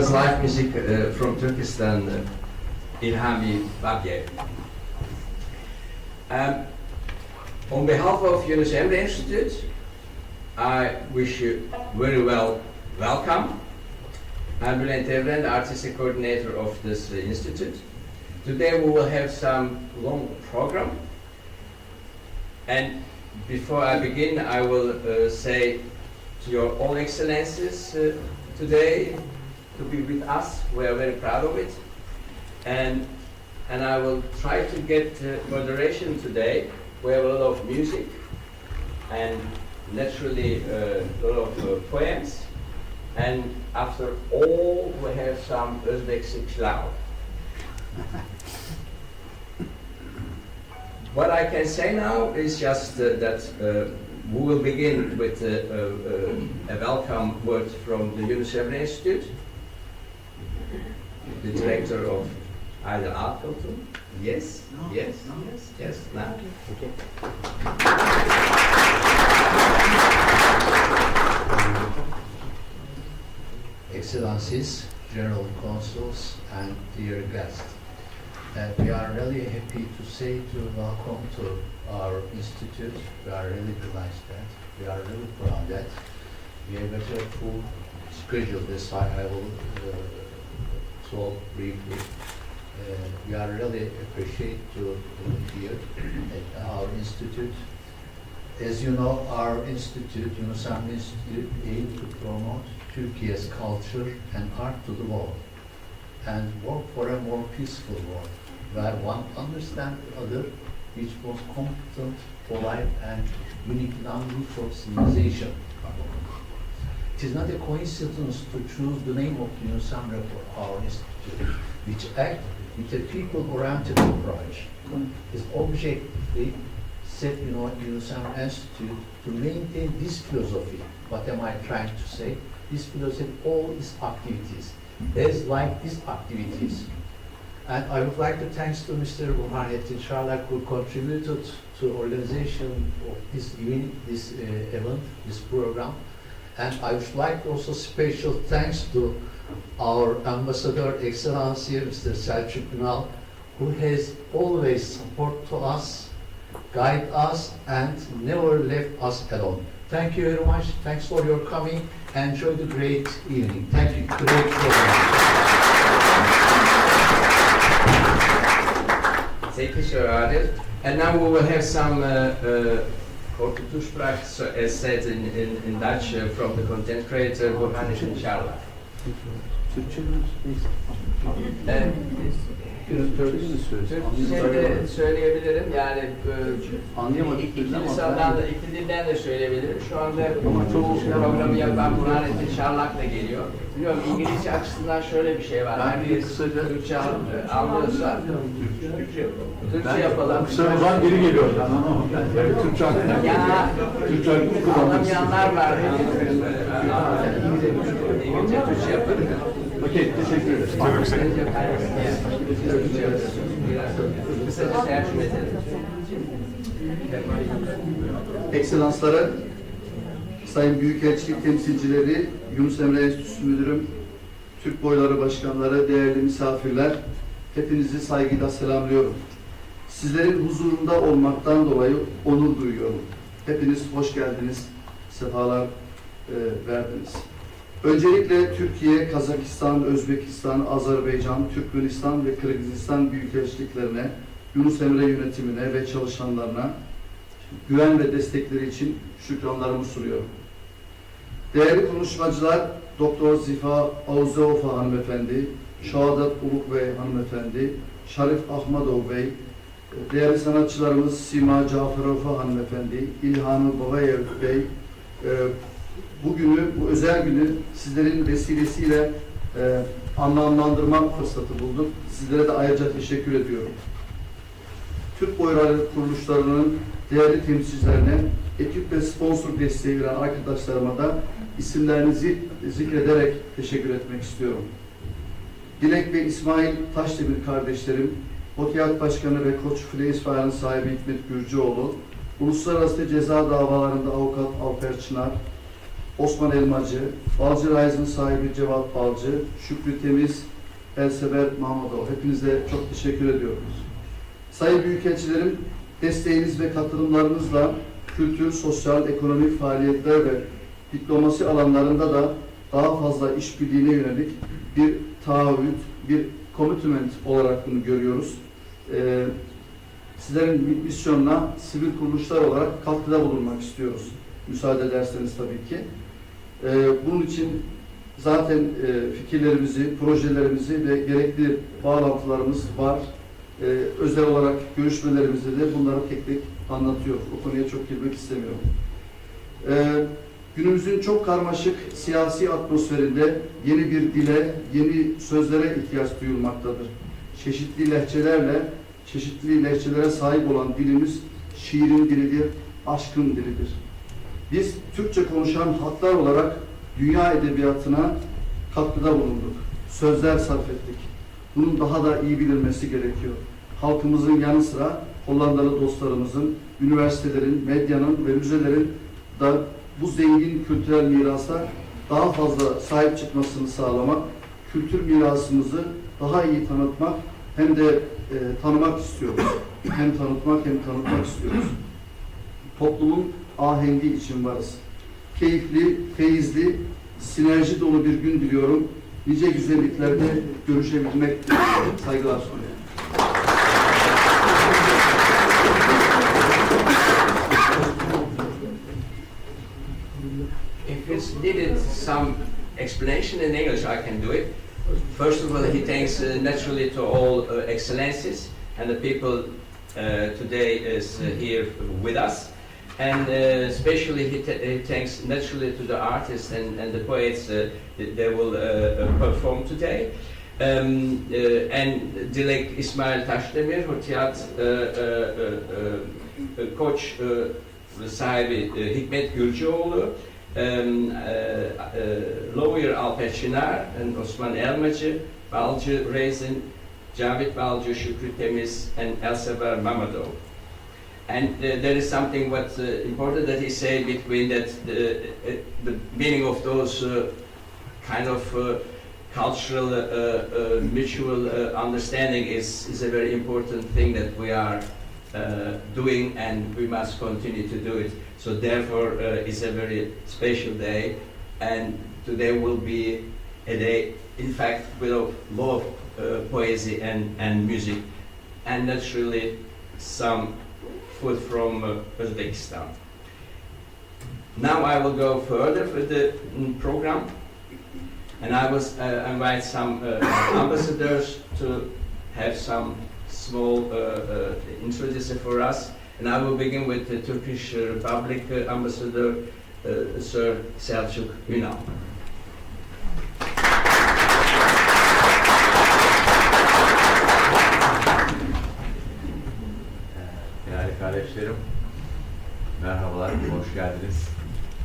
was live music from Türk-İslam, Nizami Ganjavi. On behalf of Yunus Emre Enstitüsü, I wish you very welcome. I'm Bülent Evren, the artistic coordinator of this institute. Today we will have some long program. And before I begin, I will say to your all excellencies today to be with us. We are very proud of it. And I will try to get moderation today. We have a lot of music and naturally a lot of poems. And after all, we have some Uzbek pilav. What I can say now is just that we will begin with a welcome word from the Yunus Emre Enstitüsü, the director of Aydın Alkaltun. Yes, no, yes, no. Yes, now. Okay. Excellencies, General Consuls, and dear guests. We are really happy to say welcome to our institute. We are really delighted that. We are really proud that we have a full schedule. This I will talk briefly. We are really appreciate to be here at our institute. As you know, our institute, Yunus Emre Enstitüsü, aims to promote Turkey's culture and art to the world, and work for a more peaceful world, where one understands the other, which was competent, polite, and unique language of civilization. It is not a coincidence to choose the name of Yunus Emre for our institute, which acts with a people-oriented approach. Its objectively set, Yunus Emre Enstitüsü to maintain this philosophy. What am I trying to say? This philosophy, all its activities, is like these activities. And I would like to thank to Mr. Burhanettin Şarlak, who contributed to organization of this event, this program. And I would like also special thanks to our Ambassador Excellency, Mr. Selçuk Ünal, who has always supported us, guide us, and never left us alone. Thank you very much. Thanks for your coming. Enjoy the great evening. Thank you. Great program. Thank you, Sir Adil. And now we will have some Korkutuş so as said in Dutch from the content creator Burhanettin Şarlak. Türkçe de söyleyebilirim. Yani iki dilden de söyleyebilirim. Şu anda bu programı yapan Burhanettin Şarlak da geliyor. Biliyorum İngilizce açısından şöyle bir şey var. Herkes Türkçe anlıyorsa Türkçe yapalım. Kısadan geri geliyor. Türkçe anlamayanlar var. İngilizce Türkçe yapalım. Okey, teşekkür ederim. Kısaca tercüme edelim. Ekselansları, Sayın Büyükelçilik temsilcileri, Yunus Emre Enstitüsü Müdürüm, Türk Boyları Başkanları, değerli misafirler, hepinizi saygıyla selamlıyorum. Sizlerin huzurunda olmaktan dolayı onur duyuyorum. Hepiniz hoş geldiniz, sefalar verdiniz. Öncelikle Türkiye, Kazakistan, Özbekistan, Azerbaycan, Türkmenistan ve Kırgızistan büyükelçiliklerine, Yunus Emre yönetimine ve çalışanlarına güven ve destekleri için şükranlarımı sunuyorum. Değerli konuşmacılar, Doktor Zifa Auzofa hanımefendi, Şahadat Uluk Bey hanımefendi, Şarif Ahmadov Bey, değerli sanatçılarımız Sima Caferova hanımefendi, İlhanı Babayev Bey, bu özel günü sizlerin vesilesiyle anlamlandırma fırsatı bulduk. Sizlere de ayrıca teşekkür ediyorum. Türk Boyları kuruluşlarının değerli temsilcilerine, ekip ve sponsor desteği veren arkadaşlarıma da isimlerinizi zikrederek teşekkür etmek istiyorum. Dilek ve İsmail Taşdemir kardeşlerim, Hotiyat Başkanı ve Koç File İsfahan'ın sahibi Hikmet Gürcüoğlu, Uluslararası Ceza Davalarında Avukat Alper Çınar, Osman Elmacı, Balcı Raiz'in sahibi Cevat Balcı, Şükrü Temiz, Elsever Mahmudov. Hepinize çok teşekkür ediyoruz. Sayın Büyükelçilerim, desteğiniz ve katılımlarınızla kültür, sosyal, ekonomik faaliyetler ve diplomasi alanlarında da daha fazla işbirliğine yönelik bir taahhüt, bir commitment olarak bunu görüyoruz. Sizlerin misyonuna sivil kuruluşlar olarak katkıda bulunmak istiyoruz. Müsaade ederseniz tabii ki. Bunun için zaten fikirlerimizi, projelerimizi ve gerekli bağlantılarımız var. Özel olarak görüşmelerimizde de bunları tek tek anlatıyor. O konuya çok girmek istemiyorum. Günümüzün çok karmaşık siyasi atmosferinde yeni bir dile, yeni sözlere ihtiyaç duyulmaktadır. Çeşitli lehçelere sahip olan dilimiz şiirin dilidir, aşkın dilidir. Biz Türkçe konuşan halklar olarak dünya edebiyatına katkıda bulunduk. Sözler sarf ettik. Bunun daha da iyi bilinmesi gerekiyor. Halkımızın yanı sıra Hollandalı dostlarımızın, üniversitelerin, medyanın ve müzelerin da bu zengin kültürel mirasa daha fazla sahip çıkmasını sağlamak, kültür mirasımızı daha iyi tanıtmak hem de tanımak istiyoruz. Hem tanıtmak hem tanıtmak istiyoruz. Toplumun ahengi için varız. Keyifli, feyizli, sinerji dolu bir gün diliyorum. Nice güzelliklerde görüşebilmek saygılar sunuyorum. If it's needed some explanation in English, I can do it. First of all, he thanks naturally to all excellencies and the people today is here with us. And especially he thanks naturally to the artists and the poets they will perform today. And Dilek İsmail Taşdemir, Hürtiyat Koç sahibi Hikmet Gürcüoğlu, lawyer Alper Çınar and Osman Elmacı, Balcı Reiz'in Cavit Balcı, Şükrü Temiz and Elsever Mahmudov. And there is something what's important that he say between that the meaning of those kind of cultural mutual understanding is a very important thing that we are doing and we must continue to do it. So therefore it's a very special day, and today will be a day in fact with a lot of poesy and music and naturally some food from Uzbekistan. Now I will go further with the program, and I will invite some ambassadors to have some small introduction for us. And I will begin with the Turkish Republic Ambassador, Sir Selçuk Ünal. Değerli kardeşlerim, merhabalar, hoş geldiniz.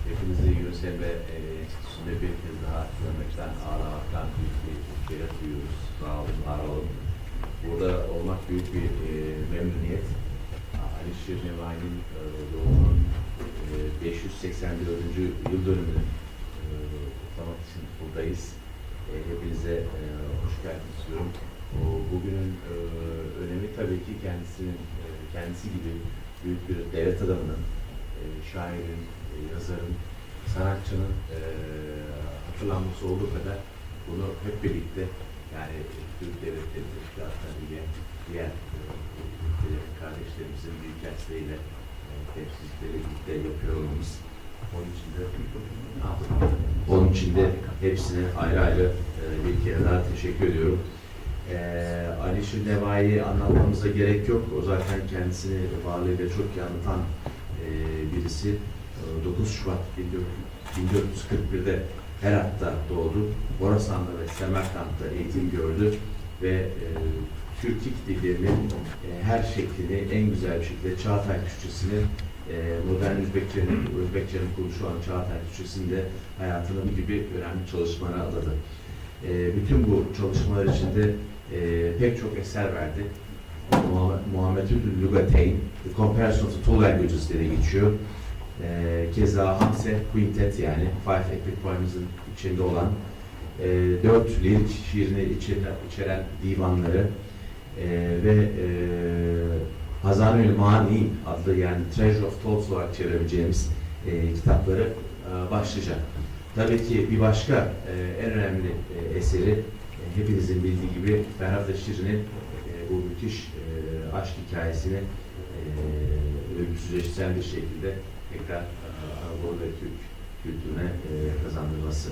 Hepinizi Yunus Emre Enstitüsü'nde bir kez daha görmekten, ağırlamaktan büyük bir şeref duyuyoruz. Sağ olun, var olun. Burada olmak büyük bir memnuniyet. Ali Şir Nevaî'nin Doğumunun 584. yıl dönümünü kutlamak için buradayız. Hepinize hoş geldiniz diyorum. Bugünün önemi tabii ki kendisi gibi büyük bir devlet adamının, şairin, yazarın, sanatçının hatırlanması olduğu kadar bunu hep birlikte, yani Türk devletleri teşkilatları ile diğer kardeşlerimizin büyükelçileriyle temsilcileri birlikte yapıyor olmamız. Onun için de hepsine ayrı ayrı bir kere daha teşekkür ediyorum. Ali Şir Nevaî'yi anlatmamıza gerek yok. O zaten kendisini varlığıyla çok iyi anlatan birisi. 9 Şubat 1441'de Herat'ta doğdu. Horasan'da ve Semerkant'ta eğitim gördü ve Türkik dillerinin her şeklini en güzel bir şekilde Çağatay Türkçesini, modern Özbekçenin kuruluşu olan Çağatay Türkçesinde hayatının gibi önemli çalışmalara adadı. Bütün bu çalışmalar içinde pek çok eser verdi. Muhammedül Lugateyn, The Comparison of Two Languages diye geçiyor. Keza Hamse Quintet yani Five Epic Poems'ın içinde olan 4 lirik şiirini içeren divanları ve Hazanül Mani adlı yani Treasure of Thoughts olarak çevirebileceğimiz kitapları başlayacak. Tabii ki bir başka en önemli eseri hepinizin bildiği gibi Ferhat Şir'in bu müthiş aşk hikayesini ölümsüzleştiren bir şekilde tekrar Anadolu ve Türk kültürüne kazandırması.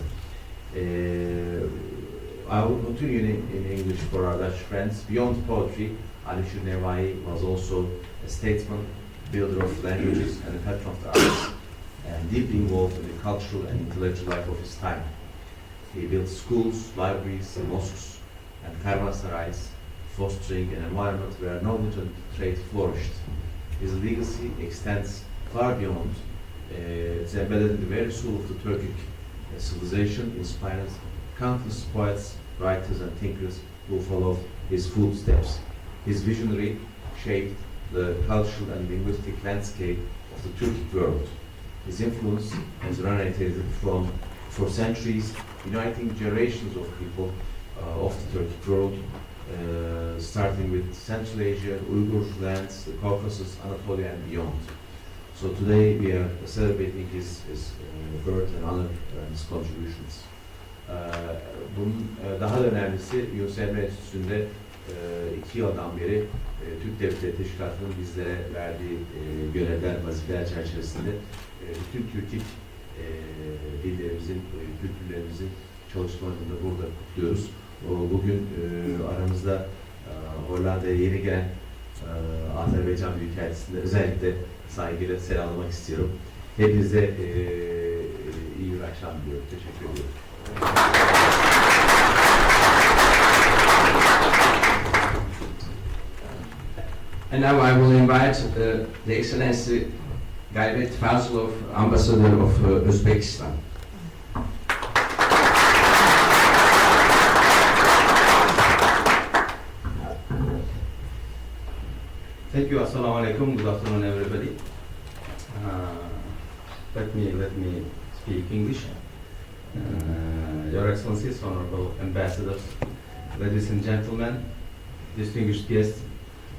I will continue in English for our Dutch friends. Beyond poetry, Ali Şir Nevaî was also a statesman, builder of languages and a patron of the arts, and deeply involved in the cultural and intellectual life of his time. He built schools, libraries, mosques, and karavansarays, fostering an environment where knowledge and trade flourished. His legacy extends far beyond. It's embedded in the very soul of the Turkic civilization, inspires countless poets, writers, and thinkers who followed his footsteps. His visionary shaped the cultural and linguistic landscape of the Turkic world. His influence has radiated for centuries, uniting generations of people of the Turkic world, starting with Central Asia, Uyghur lands, the Caucasus, Anatolia, and beyond. So today we are celebrating his birth and honor his contributions. Bunun daha da önemlisi Yunus Emre Enstitüsü'nde 2 yıldan beri Türk Devletleri Teşkilatı'nın bizlere verdiği görevler, vazifeler çerçevesinde bütün Türkik dillerimizin, kültürlerimizin çalışmalarını da burada kutluyoruz. Bugün aramızda Hollanda'ya yeni gelen Azerbaycan Büyükelçisi'nde özellikle saygıyla selamlamak istiyorum. Hepinize iyi bir akşam diliyorum. Teşekkür ediyorum. And now I will invite the Excellency Gayret Fazlov, Ambassador of Uzbekistan. Thank you. Assalamu alaikum. Good afternoon, everybody. Let me speak English. Your Excellencies, Honorable Ambassadors, ladies and gentlemen, distinguished guests.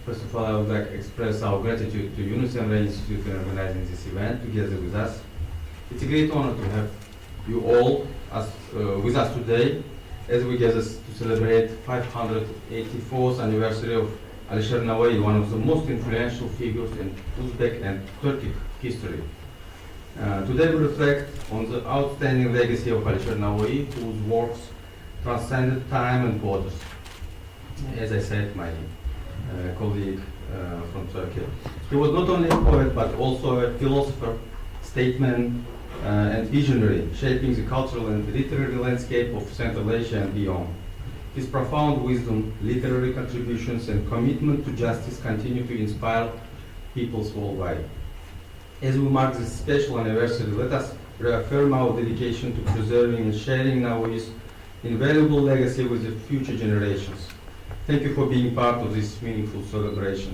First of all, I would like to express our gratitude to Yunus Emre Enstitüsü for organizing this event together with us. It's a great honor to have you all with us today as we gather to celebrate 584th anniversary of Ali Şir Nevaî, one of the most influential figures in Uzbek and Turkic history. Today we reflect on the outstanding legacy of Ali Şir Nevaî, whose works transcended time and borders. As I said, my colleague from Turkey. He was not only a poet but also a philosopher, statesman, and visionary, shaping the cultural and literary landscape of Central Asia and beyond. His profound wisdom, literary contributions, and commitment to justice continue to inspire peoples worldwide. As we mark this special anniversary, let us reaffirm our dedication to preserving and sharing Navoui's invaluable legacy with the future generations. Thank you for being part of this meaningful celebration.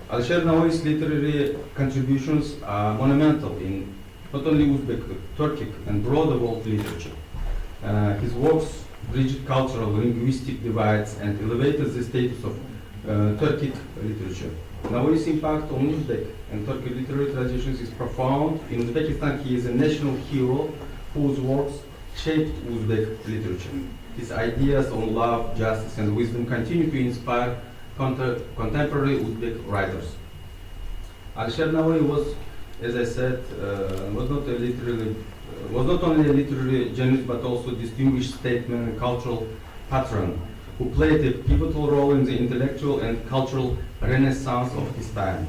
Alisher Navoui's literary contributions are monumental in not only Uzbek, Turkic, and broader world literature. His works bridged cultural, linguistic divides and elevated the status of Turkic literature. Navoui's impact on Uzbek and Turkic literary traditions is profound. In Uzbekistan, he is a national hero whose works shaped Uzbek literature. His ideas on love, justice, and wisdom continue to inspire contemporary Uzbek writers. Alisher Nevaî was, as I said, was not only a literary genius but also a distinguished statesman and cultural patron who played a pivotal role in the intellectual and cultural renaissance of his time.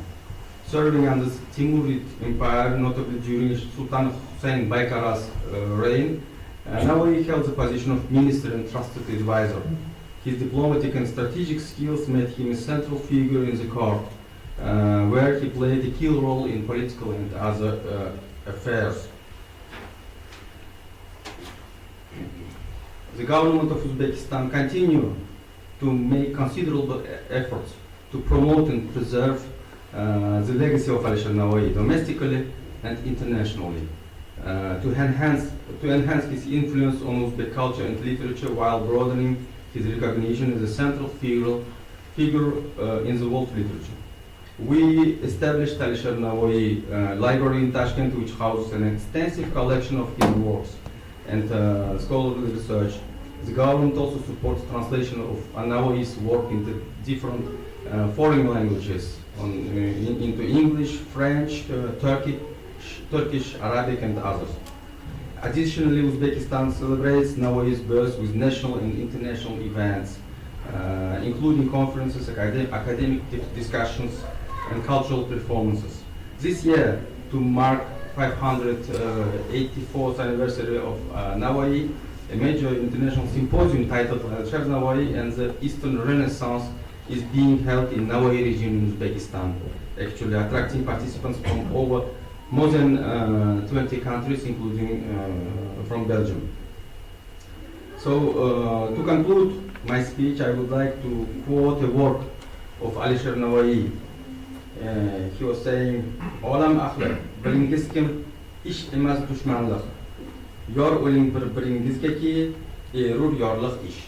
Serving under the Timurid Empire, notably during Sultan Hüseyin Baykara's reign, Navoi held the position of minister and trusted advisor. His diplomatic and strategic skills made him a central figure in the court, where he played a key role in political and other affairs. The government of Uzbekistan continue to make considerable efforts to promote and preserve the legacy of Alisher Nevaî domestically and internationally, to enhance his influence on Uzbek culture and literature while broadening his recognition as a central figure in the world literature. We established Alisher Navoi library in Tashkent, which houses an extensive collection of his works and scholarly research. The government also supports translation of Navoi's work into different foreign languages, into English, French, Turkish, Arabic, and others. Additionally, Uzbekistan celebrates Navoi's birth with national and international events, including conferences, academic discussions, and cultural performances. This year, to mark 584th anniversary of Navoi, a major international symposium titled Şir Nevaî'nin and the Eastern Renaissance is being held in Navoi region in Uzbekistan, actually attracting participants from more than 20 countries, including from Belgium. So, to conclude my speech, I would like to quote a work of Ali Şir Nevaî. He was saying, "Olam ahli, biringizkim ish emas dushmanlik. Yor o'ling bir-biringizga ki, erur yorliq ish."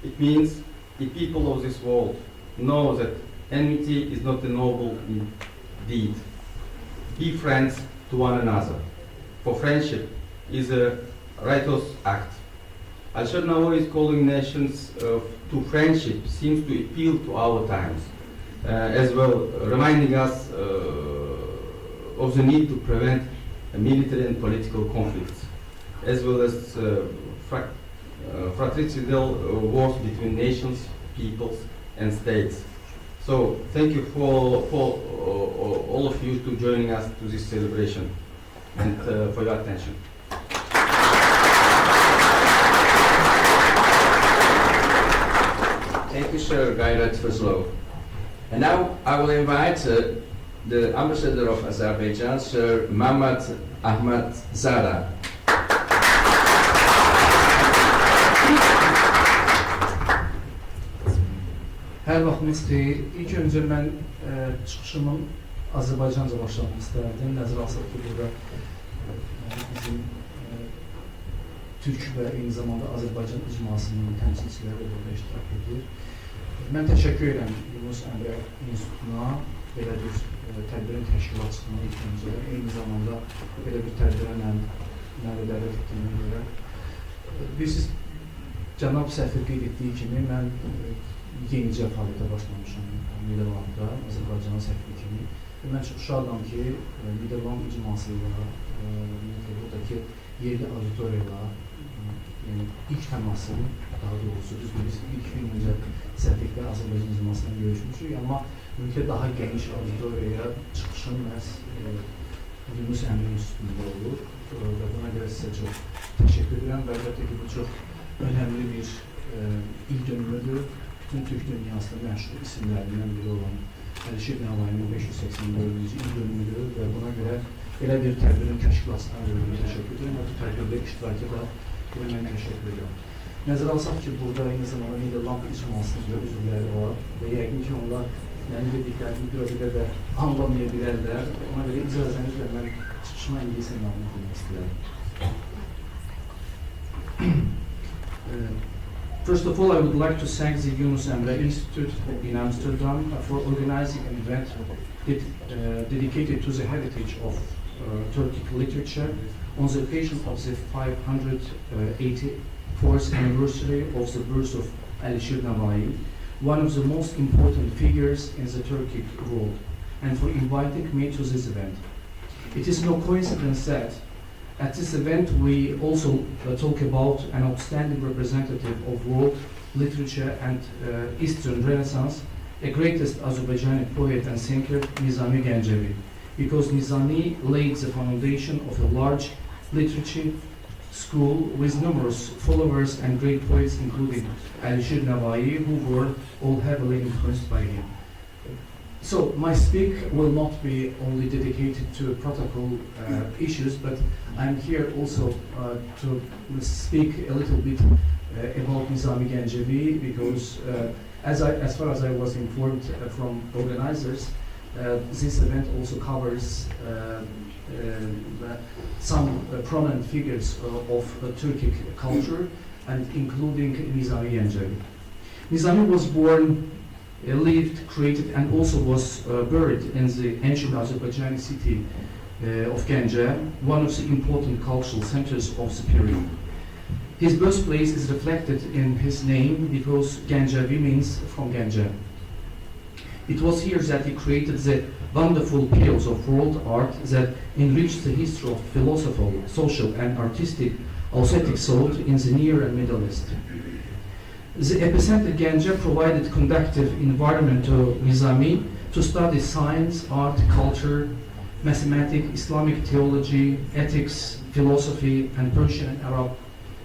It means the people of this world know that enmity is not a noble deed. Be friends to one another, for friendship is a righteous act. Alisher Navoi is calling nations to friendship seems to appeal to our times, as well reminding us of the need to prevent military and political conflicts, as well as fratricidal wars between nations, peoples, and states. So, thank you for all of you to joining us to this celebration and for your attention. Thank you, Sir Gayret Fazlov. And now I will invite the Ambassador of Azerbaijan, Sir Mamad Ahmad Zara. Her vaxtınız xeyir. İlk öncə mən çıxışımın Azərbaycanca başlamaq istərdim. Nəzərə alsaq ki, burada bizim Türk və eyni zamanda Azərbaycan icmasının təmsilçiləri burada iştirak edir. Mən təşəkkür edirəm Yunus Emre Enstitüsü'na belə bir tədbirin təşkilatçılığına ilk öncə. Eyni zamanda belə bir tədbirə məni dəvət etdiyinə görə. Bilirsiniz, cənab səfir qeyd etdiyi kimi, mən yenicə fəaliyyətə başlamışam Niderlandda, Azərbaycanın səfiri kimi. Mən çox şadam ki, Niderland icması ilə, buradakı yerli auditoriyayla, yəni ilk təmasım, daha doğrusu, biz ilk gün öncə səfirliklə Azərbaycan icmasıyla görüşmüşük, amma mülkə daha geniş auditoriyaya çıxışım məhz Yunus Emre Enstitüsü'ndə olur və buna görə sizə çox təşəkkür edirəm və əlbəttə ki, bu çox önəmli bir il dönümüdür. Bütün Türk dünyasında məşhur isimlərindən biri olan Ali Şir Nevaî'nin 584-cü il dönümüdür və buna görə belə bir tədbirin təşkilatçısına təşəkkür edirəm və bu tədbirdə iştirakı da mən təşəkkür edirəm. Nəzərə alsaq ki, burada eyni zamanda Niderland icmasının üzvləri var və yəqin ki, onlar mənim dediklərimi bir o qədər də anlamaya bilərlər. Ona görə icazənizlə mən çıxışıma ingiliscə məlumat vermək istəyirəm. First of all, I would like to thank the Yunus Emre Institute in Amsterdam for organizing an event dedicated to the heritage of Turkic literature on the occasion of the 584th anniversary of the birth of Ali Şir Nevaî, one of the most important figures in the Turkic world, and for inviting me to this event. It is no coincidence that at this event, we also talk about an outstanding representative of world literature and Eastern Renaissance, a greatest Azerbaijani poet and thinker, Nizami Ganjavi, because Nizami laid the foundation of a large literature school with numerous followers and great poets, including Ali Şir Nevaî, who were all heavily influenced by him. So my speak will not be only dedicated to protocol issues, but I'm here also to speak a little bit about Nizami Ganjavi, because as far as I was informed from organizers, This event also covers some prominent figures of Turkic culture, and including Nizami Ganjavi. Nizami was born, lived, created, and also was buried in the ancient Azerbaijani city of Ganja, one of the important cultural centers of the period. His birthplace is reflected in his name because Ganjavi means from Ganja. It was here that he created the wonderful periods of world art that enriched the history of philosophical, social, and artistic aesthetic thought in the Near and Middle East. The epicenter Ganja provided conducive environment to Nizami to study science, art, culture, mathematics, Islamic theology, ethics, philosophy, and Persian and Arab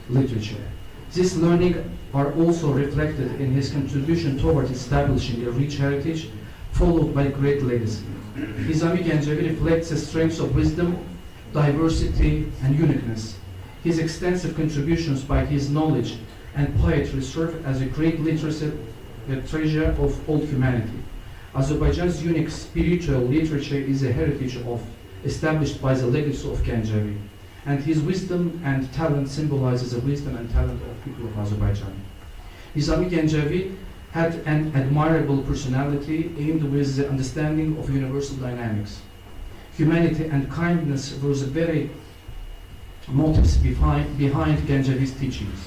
literature. This learning are also reflected in his contribution toward establishing a rich heritage, followed by great legacy. Nizami Ganjavi reflects the strengths of wisdom, diversity, and uniqueness. His extensive contributions by his knowledge and poetry serve as a great literacy treasure of all humanity. Azerbaijan's unique spiritual literature is a heritage established by the legacy of Ganjavi, and his wisdom and talent symbolizes the wisdom and talent of people of Azerbaijan. Nizami Ganjavi had an admirable personality aimed with the understanding of universal dynamics. Humanity and kindness were the very motives behind Ganjavi's teachings.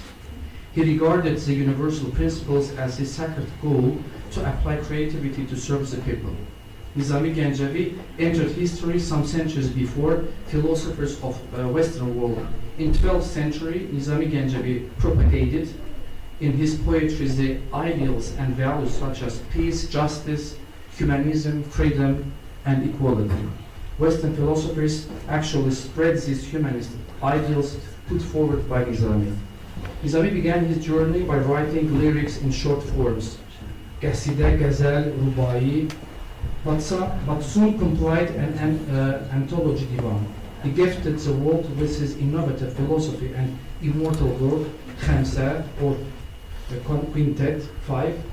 He regarded the universal principles as his sacred goal to apply creativity to serve the people. Nizami Ganjavi entered history some centuries before philosophers of Western world. In 12th century, Nizami Ganjavi propagated in his poetry the ideals and values such as peace, justice, humanism, freedom, and equality. Western philosophers actually spread these humanist ideals put forward by Nizami. Nizami began his journey by writing lyrics in short forms, qasida, ghazal, rubai, but soon compiled an anthology divan. He gifted the world with his innovative philosophy and immortal work, Khamsa, or Quintet 5.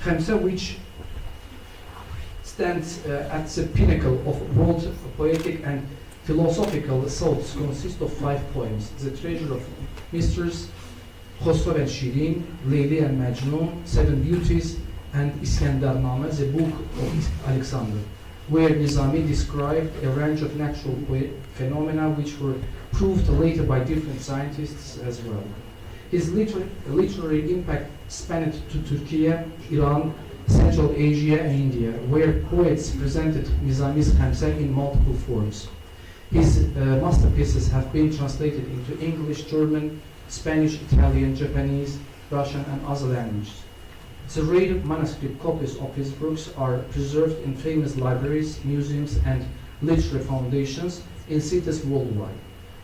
Khamsa, which stands at the pinnacle of world poetic and philosophical thoughts, consists of 5 poems: The Treasure of Mysteries, Khosrow and Shirin, Leyli and Majnun, 7 Beauties, and Iskendarname, the book of Alexander, where Nizami described a range of natural phenomena which were proved later by different scientists as well. His literary impact spanned to Turkey, Iran, Central Asia, and India, where poets presented Nizami's Khamsa in multiple forms. His masterpieces have been translated into English, German, Spanish, Italian, Japanese, Russian, and other languages. The rare manuscript copies of his works are preserved in famous libraries, museums, and literary foundations in cities worldwide.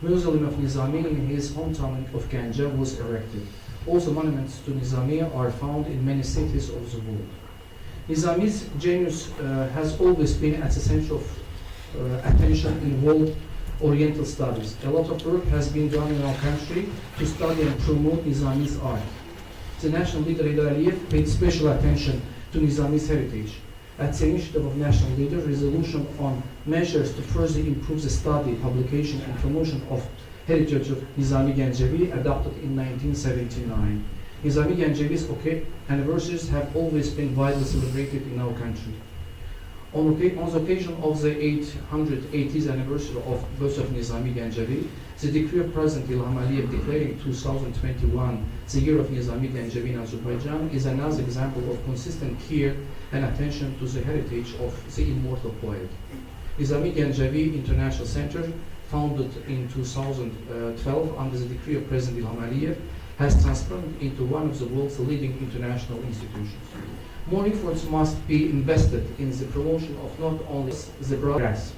Mausoleum of Nizami in his hometown of Ganja was erected. Also, monuments to Nizami are found in many cities of the world. Nizami's genius has always been at the center of attention in world Oriental studies. A lot of work has been done in our country to study and promote Nizami's art. The national leader Aliyev paid special attention to Nizami's heritage. At the initiative of national leader, resolution on measures to further improve the study, publication, and promotion of heritage of Nizami Ganjavi adopted in 1979. Nizami Ganjavi's anniversaries have always been widely celebrated in our country. On the occasion of the 880th anniversary of birth of Nizami Ganjavi, the decree of President İlham Aliyev declaring 2021 the year of Nizami Ganjavi in Azerbaijan is another example of consistent care and attention to the heritage of the immortal poet. Nizami Ganjavi International Center, founded in 2012 under the decree of President İlham Aliyev, has transformed into one of the world's leading international institutions. More efforts must be invested in the promotion of not only the progress.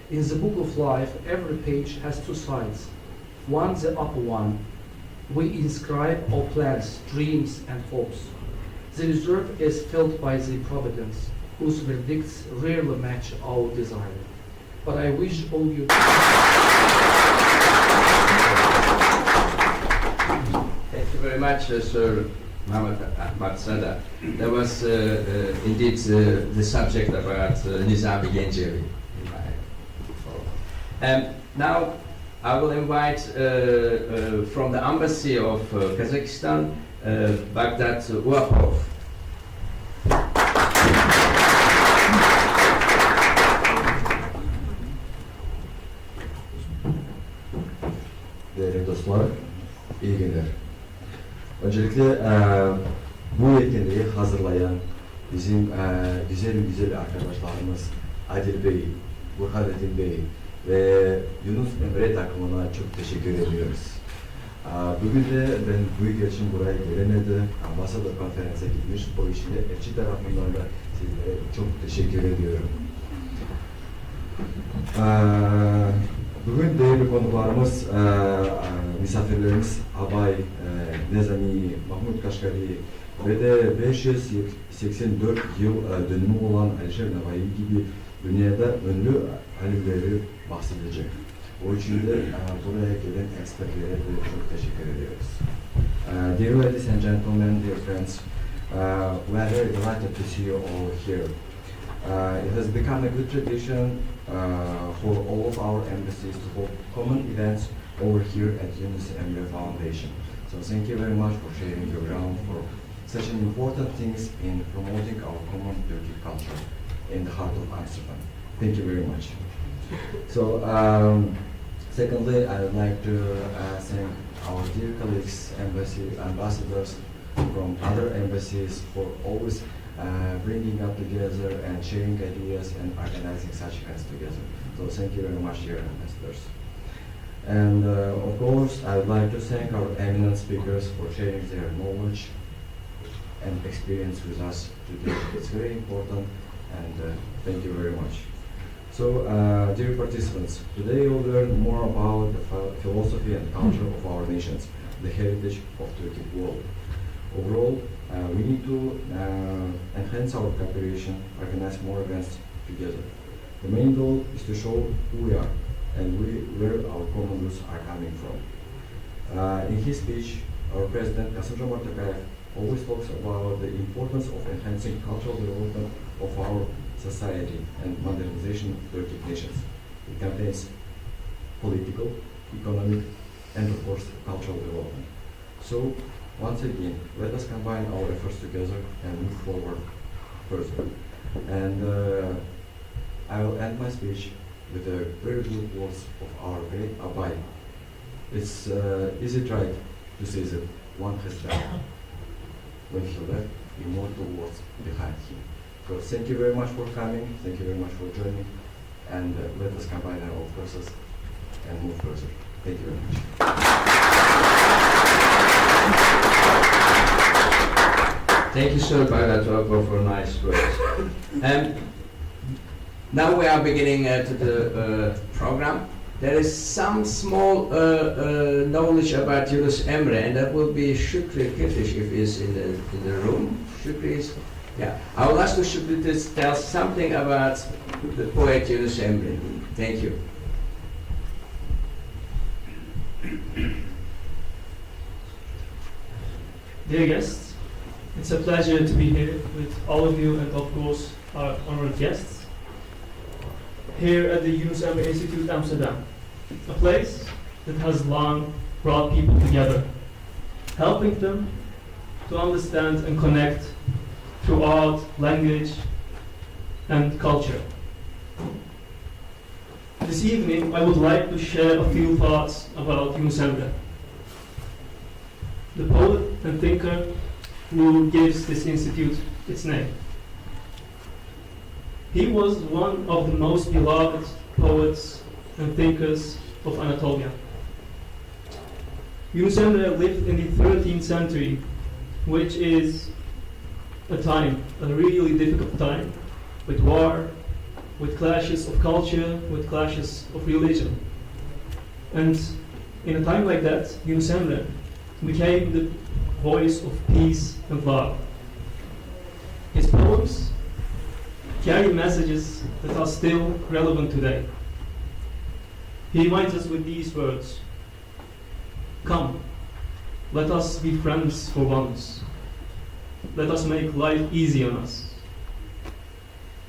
In the Book of Life, every page has 2 sides. One, the upper one, we inscribe our plans, dreams, and hopes. The reserve is filled by the Providence, whose verdicts rarely match our desire. But I wish all you... Thank you very much, Sir Muhammad Ahmad Sada. That was indeed the subject about Nizami Ganjavi. Now I will invite from the embassy of Kazakhstan, Baghdad Uapov. Değerli dostlar, iyi günler. Öncelikle bu etkinliği hazırlayan bizim güzel arkadaşlarımız Adil Bey, Burhanettin Bey ve Yunus Emre takımına çok teşekkür ediyoruz. Bugün de ben Büyükelçim buraya gelemedi, ambasador konferansa gitmiş, o için de elçi tarafından da sizlere çok teşekkür ediyorum. Bugün değerli konuklarımız, misafirlerimiz Abai, Nizami, Mahmud Kaşgari ve de 584 yıl dönümü olan Alisher Nevaî gibi dünyada ünlü alimleri bahsedecek. O için de buraya gelen ekspertlere de çok teşekkür ediyoruz. Dear ladies and gentlemen, dear friends, we are very delighted to see you all here. It has become a good tradition for all of our embassies to hold common events over here at Yunus Emre Foundation. So thank you very much for sharing your ground for such an important things in promoting our common Turkic culture in the heart of Amsterdam. Thank you very much. So secondly, I would like to thank our dear colleagues, ambassadors from other embassies for always bringing up together and sharing ideas and organizing such events together. So thank you very much, dear ambassadors. And of course, I would like to thank our eminent speakers for sharing their knowledge and experience with us today. It's very important, and thank you very much. So, dear participants, today you'll learn more about the philosophy and culture of our nations, the heritage of Turkic world. Overall, we need to enhance our cooperation, organize more events together. The main goal is to show who we are and where our common roots are coming from. In his speech, our President Kazakhstan always talks about the importance of enhancing cultural development of our society and modernization of Turkic nations. It contains political, economic, and of course cultural development. So, once again, let us combine our efforts together and move forward further. And I will end my speech with the very good words of our great Abai. It's easy try to say that one has died when he left immortal words behind him. So thank you very much for coming, thank you very much for joining, and let us combine our forces and move further. Thank you very much. Thank you, Sir Bagdad, for nice words. Now we are beginning to the program. There is some small knowledge about Yunus Emre, and that will be Shukri Kitish if he is in the room. Shukri is, yeah. I will ask Shukri to tell something about the poet Yunus Emre. Thank you. Dear guests, it's a pleasure to be here with all of you and of course our honored guests here at the Yunus Emre Institute Amsterdam, a place that has long brought people together, helping them to understand and connect through art, language and culture. This evening I would like to share a few thoughts about Yunus Emre, the poet and thinker who gives this institute its name. He was one of the most beloved poets and thinkers of Anatolia. Yunus Emre lived in the 13th century, which is a time, a really difficult time, with war, with clashes of culture, with clashes of religion. And in a time like that, Yunus Emre became the voice of peace and love. His poems carry messages that are still relevant today. He reminds us with these words: "Come, let us be friends for once. let us make life easy on us.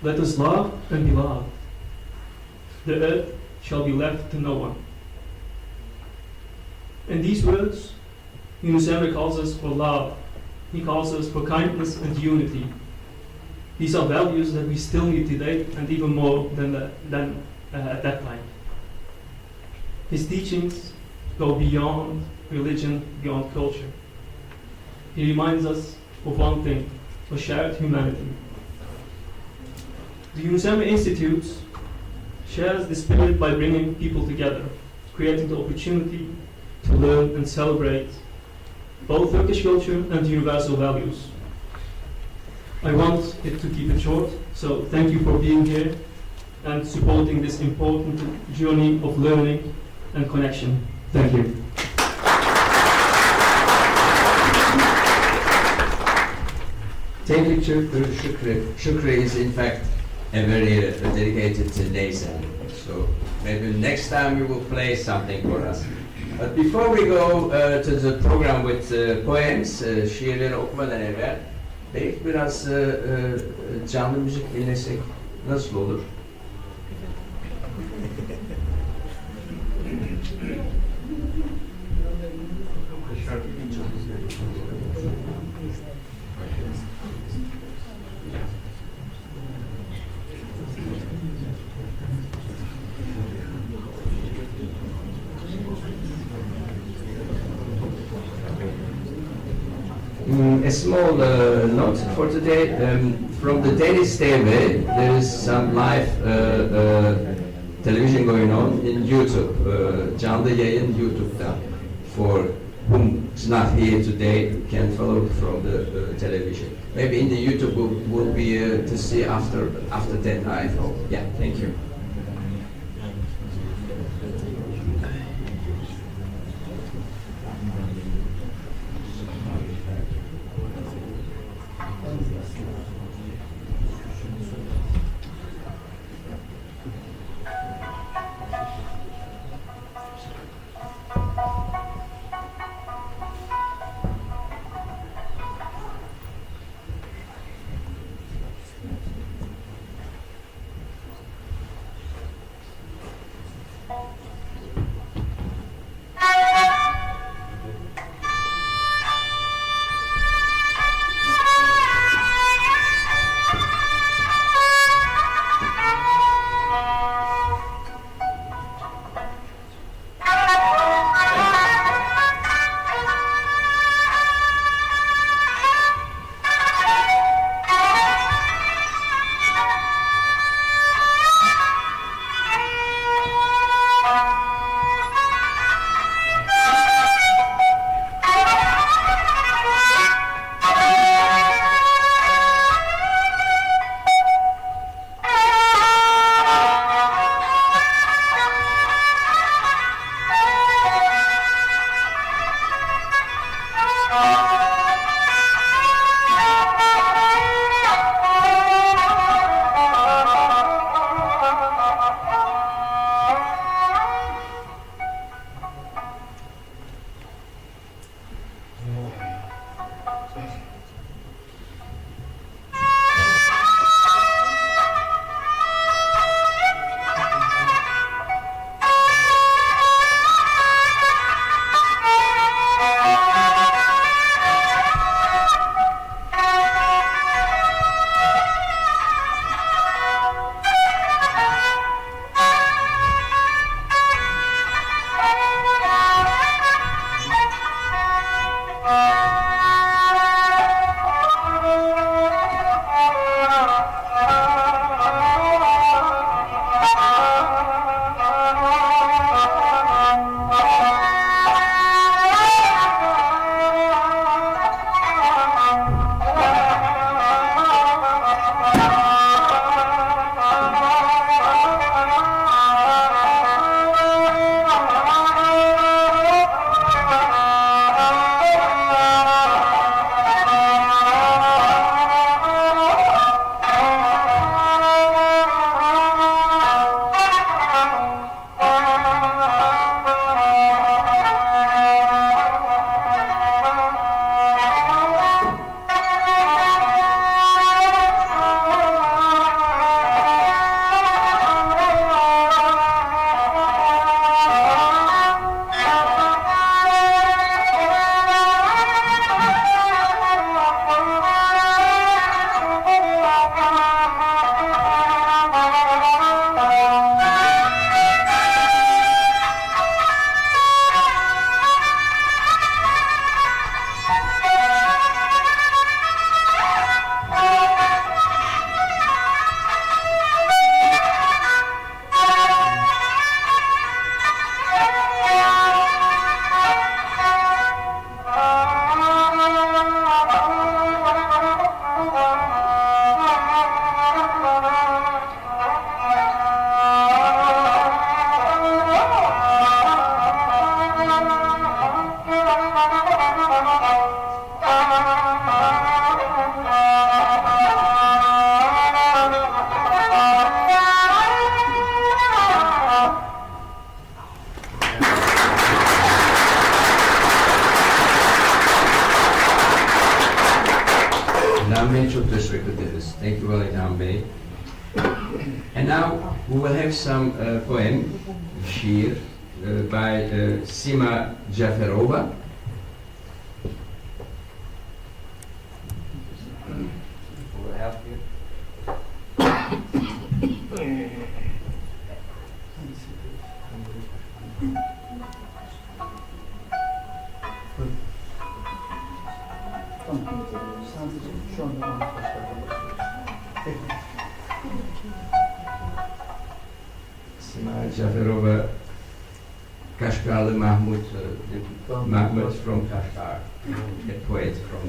Let us love and be loved. The earth shall be left to no one. In these words, Yunus Emre calls us for love. He calls us for kindness and unity. These are values that we still need today, and even more than at that time. His teachings go beyond religion, beyond culture. He reminds us of one thing, a shared humanity. The Yunus Emre Institute shares this spirit by bringing people together, creating the opportunity to learn and celebrate both Turkish culture and universal values. I want it to keep it short, so thank you for being here and supporting this important journey of learning and connection. Thank you. Thank you, Shukri. Shukri is in fact a very dedicated nation. So maybe next time you will play something for us. But before we go to the program with poems, şiirleri okumadan evvel belki biraz canlı müzik dinlesek nasıl olur? A small note for today. From the Danish TV, there is some live television going on in YouTube. Canlı yayın YouTube'da. For whom is not here today, can follow from the television. Maybe in the YouTube will be to see after that, I hope. Yeah, thank you. çok teşekkür ederiz. Thank you, İlhan Bey. And now we will have some poem, Şir, by Sima Jaferova. Will help you. Tamam. Sadece şu anda Sima Jaferova, Kashgarlı Mahmut, Mahmut from Kashgar, a poet from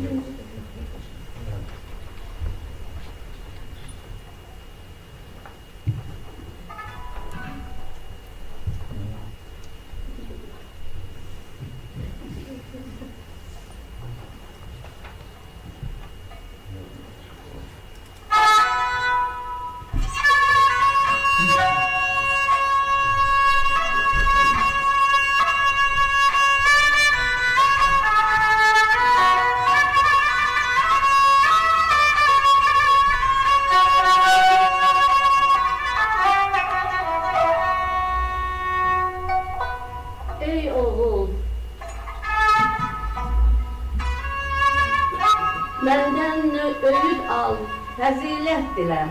Ey oğul, benden öğüt al, fazilet dile.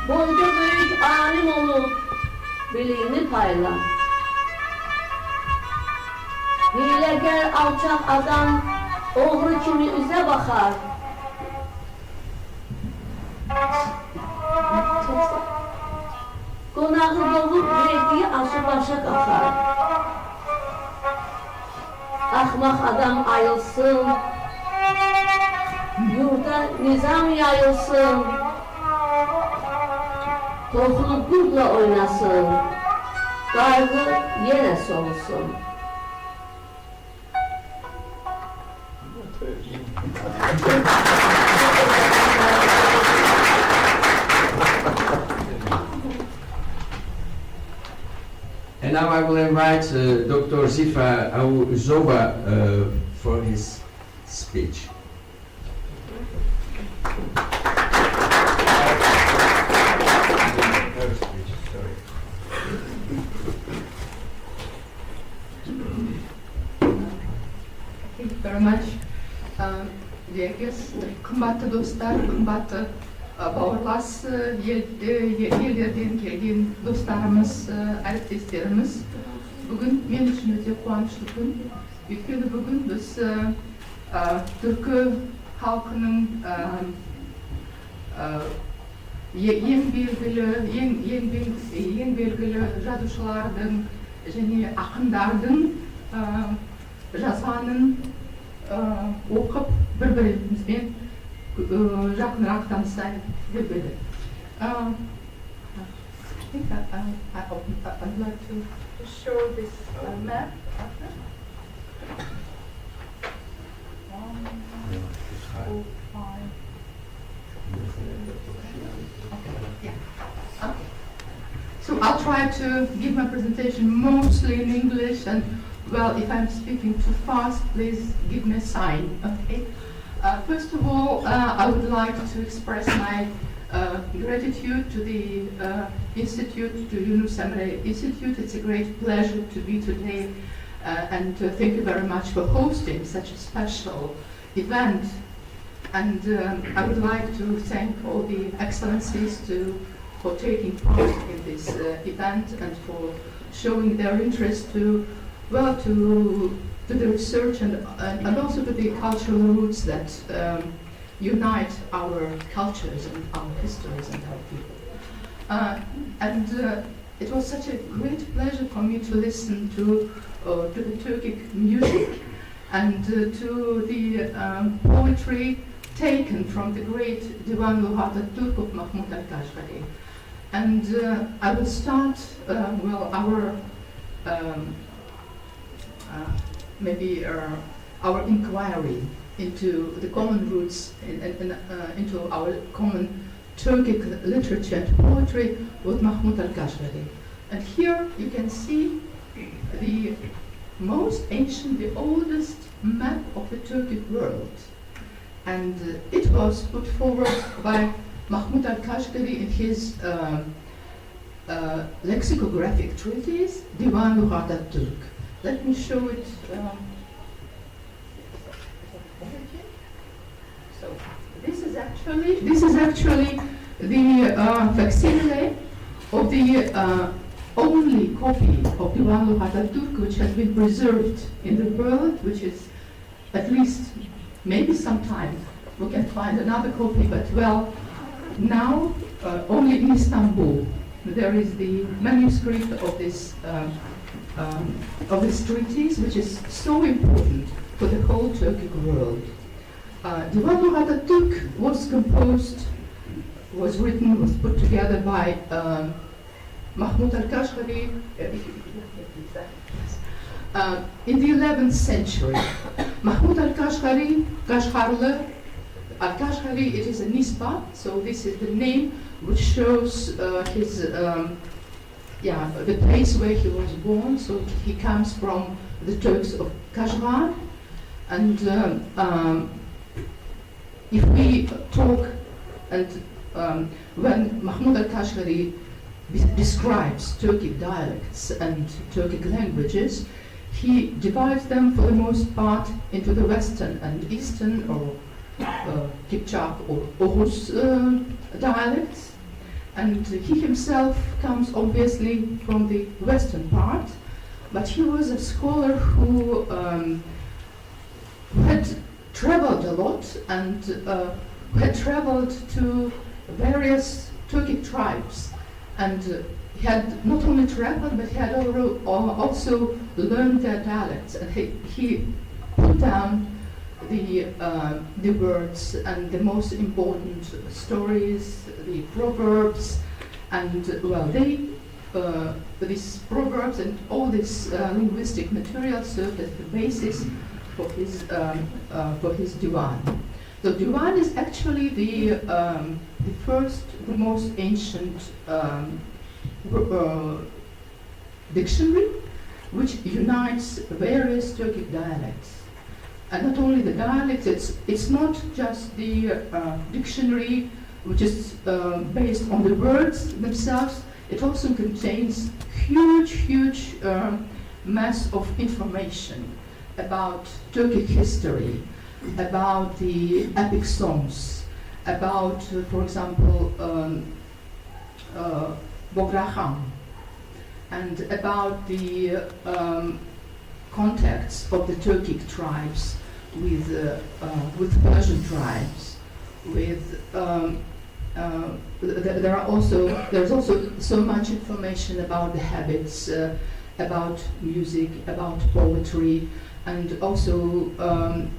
Boyda büyük alim olup, biliğini payla. Hilegar alçak adam, oğru kimi üze bakar. Konağı dolup yüreği aşı başa kakar. Ahmak adam ayılsın, yurda nizam yayılsın. Tohlu gurla oynasın, kaygı yine solsun. And now I will invite Dr. Zifa Auzoba for his speech. Thank you very much. Dear guests, kımbatlı dostlar, kımbatlı bağırlas, yerlerden gelген dostlarımız, әріптестерimiz. Bugün men için öte қуанышты күн. Өйткені bugün biz Türkü halkının ең белгілі жазушылардың және ақындардың жазғанын оқып бір-бірімізбен жақынырақ танысайық деп едік. I'd like to show this map. So I'll try to give my presentation mostly in English, and well, if I'm speaking too fast, please give me a sign, okay? First of all, I would like to express my gratitude to the Institute, to Yunus Emre Institute. It's a great pleasure to be today, and thank you very much for hosting such a special event. And I would like to thank all the excellencies for taking part in this event and for showing their interest to the research and also to the cultural roots that unite our cultures and our histories and our people. It was such a great pleasure for me to listen to the Turkic music and to the poetry taken from the great Divan Luhata Turk of Mahmud al-Kashgari. And I will start, our our inquiry into the common roots into our common Turkic literature and poetry with Mahmud al-Kashgari. And here you can see the most ancient, the oldest map of the Turkic world. And it was put forward by Mahmud al-Kashgari in his lexicographic treatise, Divan Lughat al-Turk. Let me show it. So this is actually the facsimile of the only copy of Divan Lughat al-Turk which has been preserved in the world, which is at least maybe sometime we can find another copy, but well, now only in Istanbul there is the manuscript of this treatise, which is so important for the whole Turkic world. Divan Lughat al-Turk was put together by Mahmud al-Kashgari in the 11th century. Mahmud al-Kashgari, Al-Kashgari, it is a nisba, so this is the name which shows the place where he was born. So he comes from the Turks of Kashgar. And if we talk, and when Mahmud al-Kashgari describes Turkic dialects and Turkic languages, he divides them for the most part into the Western and Eastern, or Kipchak or Oghuz dialects. And he himself comes obviously from the Western part, but he was a scholar who had traveled a lot and who had traveled to various Turkic tribes. And he had not only traveled, but he had also learned their dialects. And he put down the words and the most important stories, the proverbs, and these proverbs and all this linguistic material served as the basis for his divan. The divan is actually the most ancient dictionary which unites various Turkic dialects. And not only the dialects, it's not just the dictionary which is based on the words themselves. It also contains huge mass of information about Turkic history, about the epic songs, about, for example, Bograhan, and about the contacts of the Turkic tribes with Persian tribes. There's also so much information about the habits, about music, about poetry, and also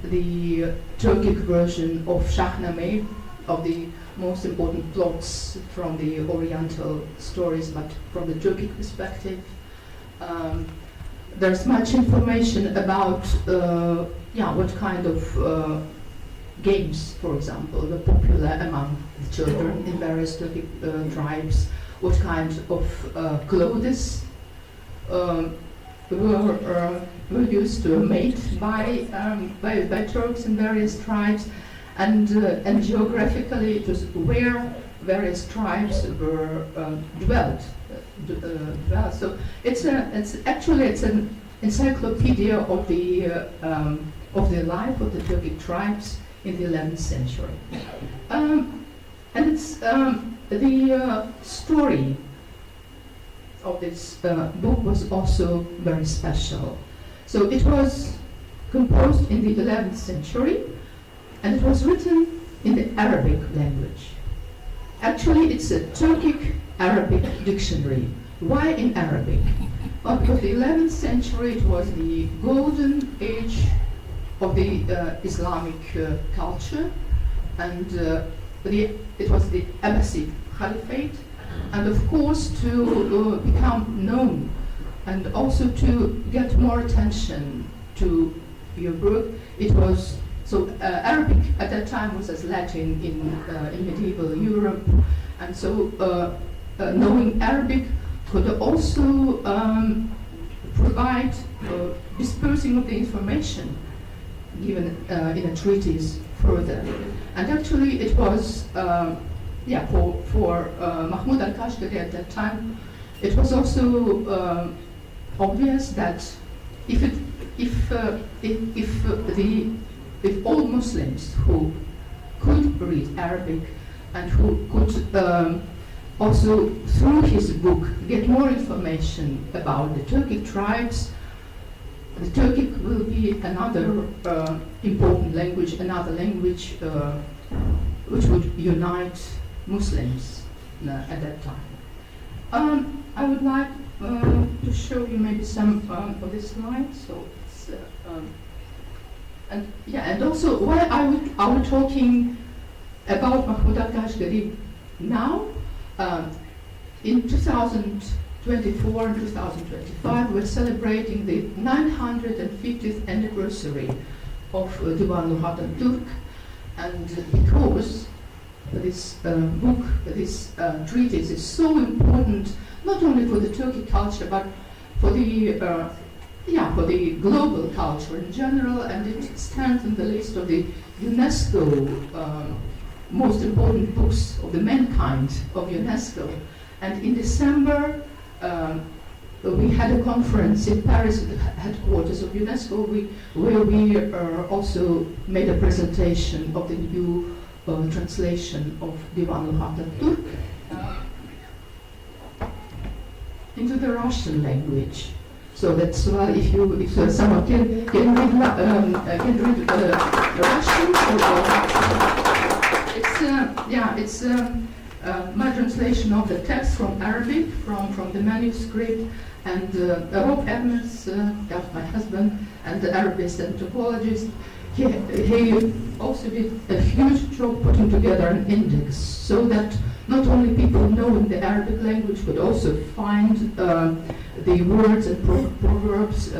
the Turkic version of Shahnameh, of the most important plots from the Oriental stories, but from the Turkic perspective. There's much information about what kind of games, for example, were popular among the children in various Turkic tribes, what kind of clothes were used to made by Turks in various tribes, and geographically it was where various tribes were dwelt. So it's an encyclopedia of the life of the Turkic tribes in the 11th century, and it's the story of this book was also very special. So it was composed in the 11th century, and it was written in the Arabic language. Actually, it's a Turkic Arabic dictionary. Why in Arabic? Well, because the 11th century, it was the golden age of the Islamic culture, and it was the Abbasid Caliphate. And of course, to become known and also to get more attention to your book, it was so Arabic at that time was as Latin in medieval Europe, and so knowing Arabic could also provide dispersing of the information given in a treatise further. And actually it was, for Mahmud al-Kashgari at that time, it was also obvious that if all Muslims who could read Arabic and who could also through his book get more information about the Turkic tribes, the Turkic will be another important language, another language which would unite Muslims at that time. I would like to show you maybe some of this slide. So it's, and also why are we talking about Mahmud al-Kashgari now? In 2024 and 2025, we're celebrating the 950th anniversary of Diwan al-Turk, and because this book, this treatise is so important, not only for the Turkic culture, but for the global culture in general, and it stands in the list of the UNESCO most important books of the mankind of UNESCO. And in December, we had a conference in Paris at the headquarters of UNESCO where we also made a presentation of the new translation of Diwan al-Turk into the Russian language. So that's why if someone can read Russian, it's my translation of the text from Arabic, from the manuscript, and Rob Emmons, my husband, and the Arabist anthropologist, he also did a huge job putting together an index so that not only people knowing the Arabic language could also find the words and proverbs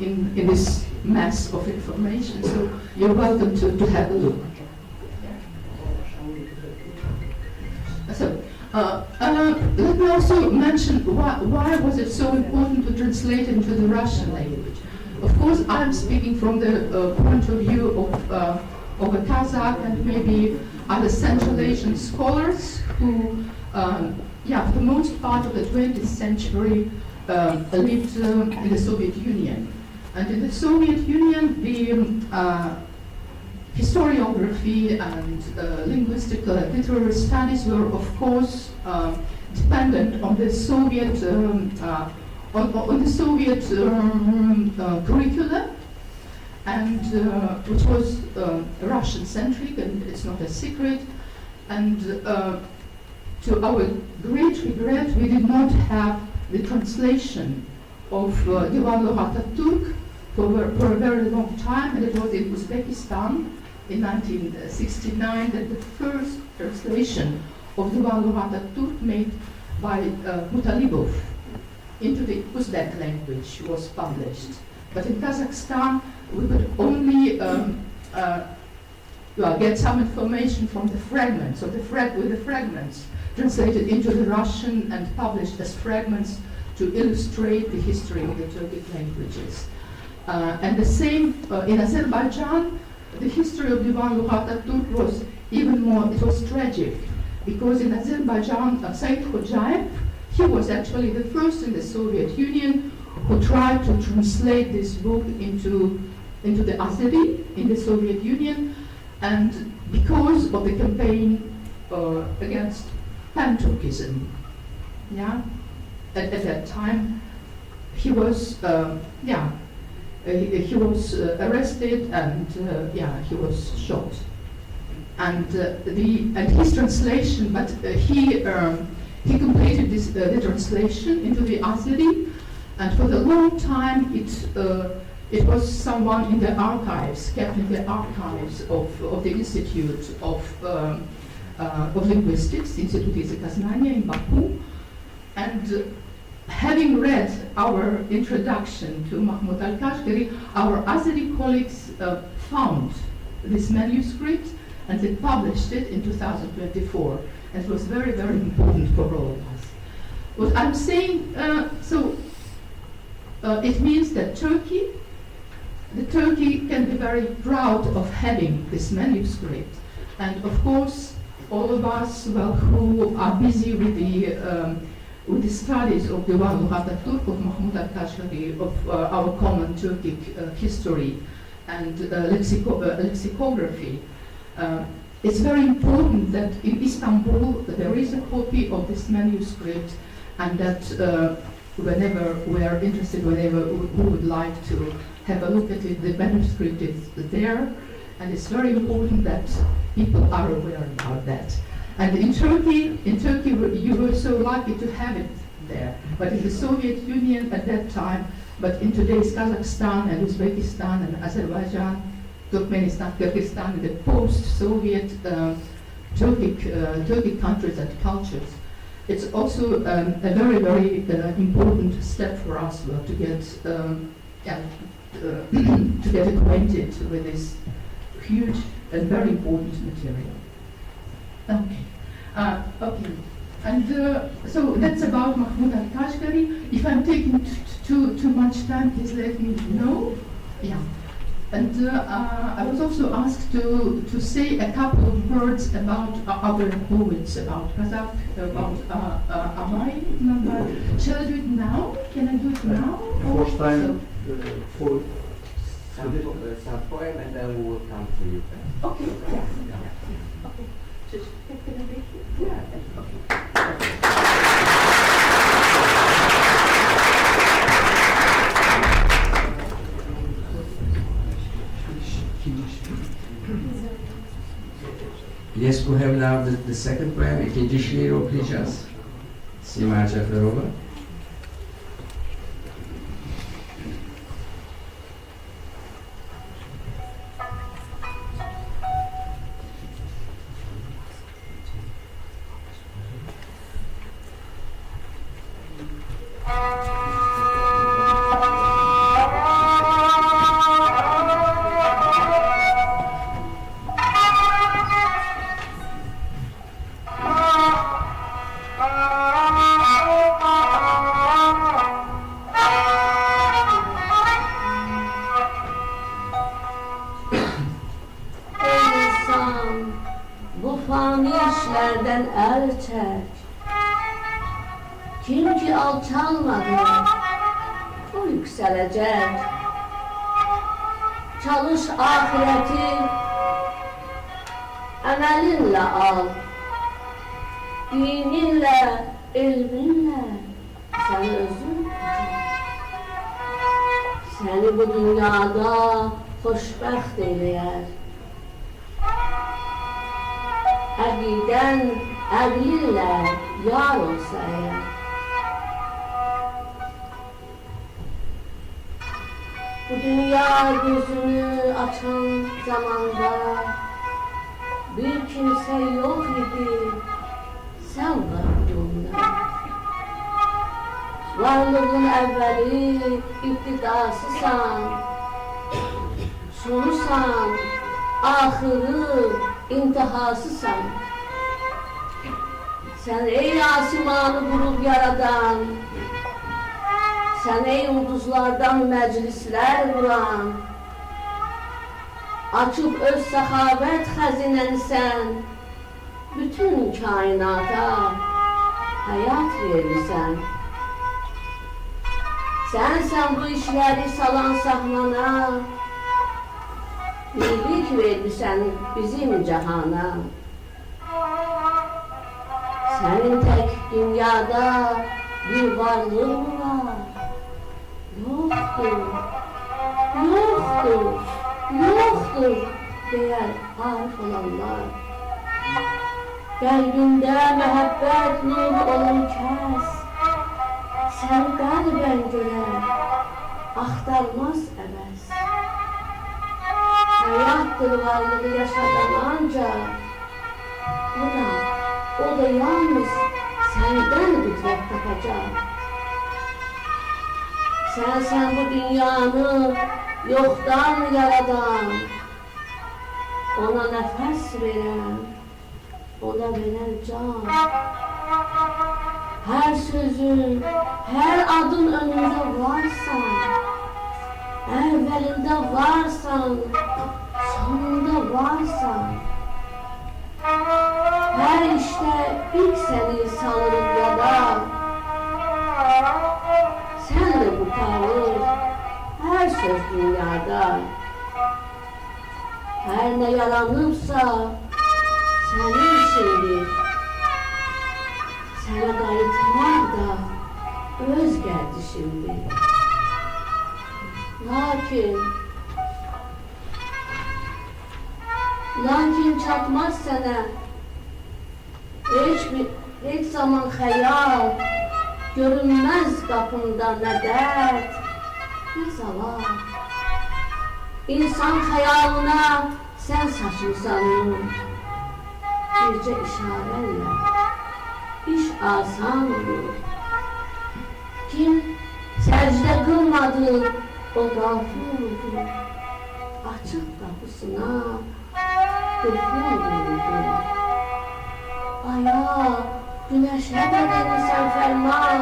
in this mass of information. So you're welcome to have a look. So, let me also mention why was it so important to translate into the Russian language. Of course, I'm speaking from the point of view of a Kazakh and maybe other Central Asian scholars who, for the most part of the 20th century, lived in the Soviet Union. And in the Soviet Union, the historiography and linguistic literary studies were, of course, dependent on the Soviet curricula, and which was Russian-centric, and it's not a secret. And to our great regret, we did not have the translation of Diwan al-Turk for a very long time, and it was in Uzbekistan in 1969 that the first translation of Diwan al-Turk made by Mutalibov into the Uzbek language was published. But in Kazakhstan, we could only get some information from the fragments, with the fragments translated into the Russian and published as fragments to illustrate the history of the Turkic languages. And the same in Azerbaijan, the history of Diwan al-Turk was even more, it was tragic, because in Azerbaijan, Said Khojaev, he was actually the first in the Soviet Union who tried to translate this book into the Azeri in the Soviet Union, and because of the campaign against Pan-Turkism, at that time, he was he was arrested and he was shot. And his translation, but he completed the translation into the Azeri, and for a long time it was someone in the archives, kept in the archives of the Institute of Linguistics, Institut Языкознания in Baku. And having read our introduction to Mahmud al-Kashgari, our Azeri colleagues found this manuscript and they published it in 2024. And it was very, very important for all of us. What I'm saying, it means that Turkey the Turkey can be very proud of having this manuscript, and of course, all of us, well, who are busy with the studies of the one Turk of Mahmud al-Kashgari, of our common Turkic history and lexicography. It's very important that in Istanbul there is a copy of this manuscript, and that whenever we are interested, whenever we would like to have a look at it, the manuscript is there, and it's very important that people are aware about that. And in Turkey, you were so lucky to have it there. But in the Soviet Union at that time, but in today's Kazakhstan and Uzbekistan and Azerbaijan, Turkmenistan, Kyrgyzstan, the post-Soviet Turkic countries and cultures, it's also a very, very important step for us to get to get acquainted with this huge and very important material. Okay. Okay. And so that's about Mahmud al-Kashgari. If I'm taking too much time, please let me know. Yeah. And I was also asked to say a couple of words about other poets, about Kazakh, about Abai Kunanbayev. Shall I do it now? Can I do it now? First time for some poem, and then we will come to you. Okay. Yeah. Okay. Just can I make it? Yeah. Yes, we have now the second poem. İkinci şiir okuyacağız. Sima Caferova. Kim ki alçalmadı, o yükselecek. Çalış ahireti, emelinle al. Dininle, ilminle seni özün seni bu dünyada hoşbəxt eyləyər. Əqiden, əqlinlə yar olsa eğer. Bu dünya gözünü açan zamanda bir kimse yok idi, sen vardığında. Varlığın evveli iptidasısan, sonusan, ahırı intihasısan. Sen ey asimanı vurup yaradan, sen ey ulduzlardan məclislər quran, açıp öz səxavət xəzinəni sən, bütün kainata həyat verirsən. Sənsən bu işləri salan sahnana, iyilik vermişsən bizim cahana. Sənin tək dünyada bir varlığın var. Yoktur, yoktur, yoktur deyər arif olanlar. Qəlbində məhəbbət nur olan kəs, sən qəlbən görər, axtarmaz əvəz. Həyatdır varlığı yaşadan ancaq, o da yalnız səndən qüdrət tapacaq. Sen bu dünyanı yoktan yaradan, ona nefes veren, ona veren can. Her sözün, her adın önünde varsan, evvelinde varsan, sonunda varsan, her işte ilk seni sanırım ya da sen de bu tavır, her söz dünyada, her ne yaranırsa senin işindir. Sana gayretler da öz geldi şimdi. Lakin çatmaz sana hiç zaman hayal, görünmez kapında ne dert, ne zavallı. İnsan hayalına sen saçmışsan birce işareyle iş asan olur. Kim secde kılmadı o gafur oldu. Açık kapısına kutluyor oldu. Aya, güneşe bedeni sen ferman,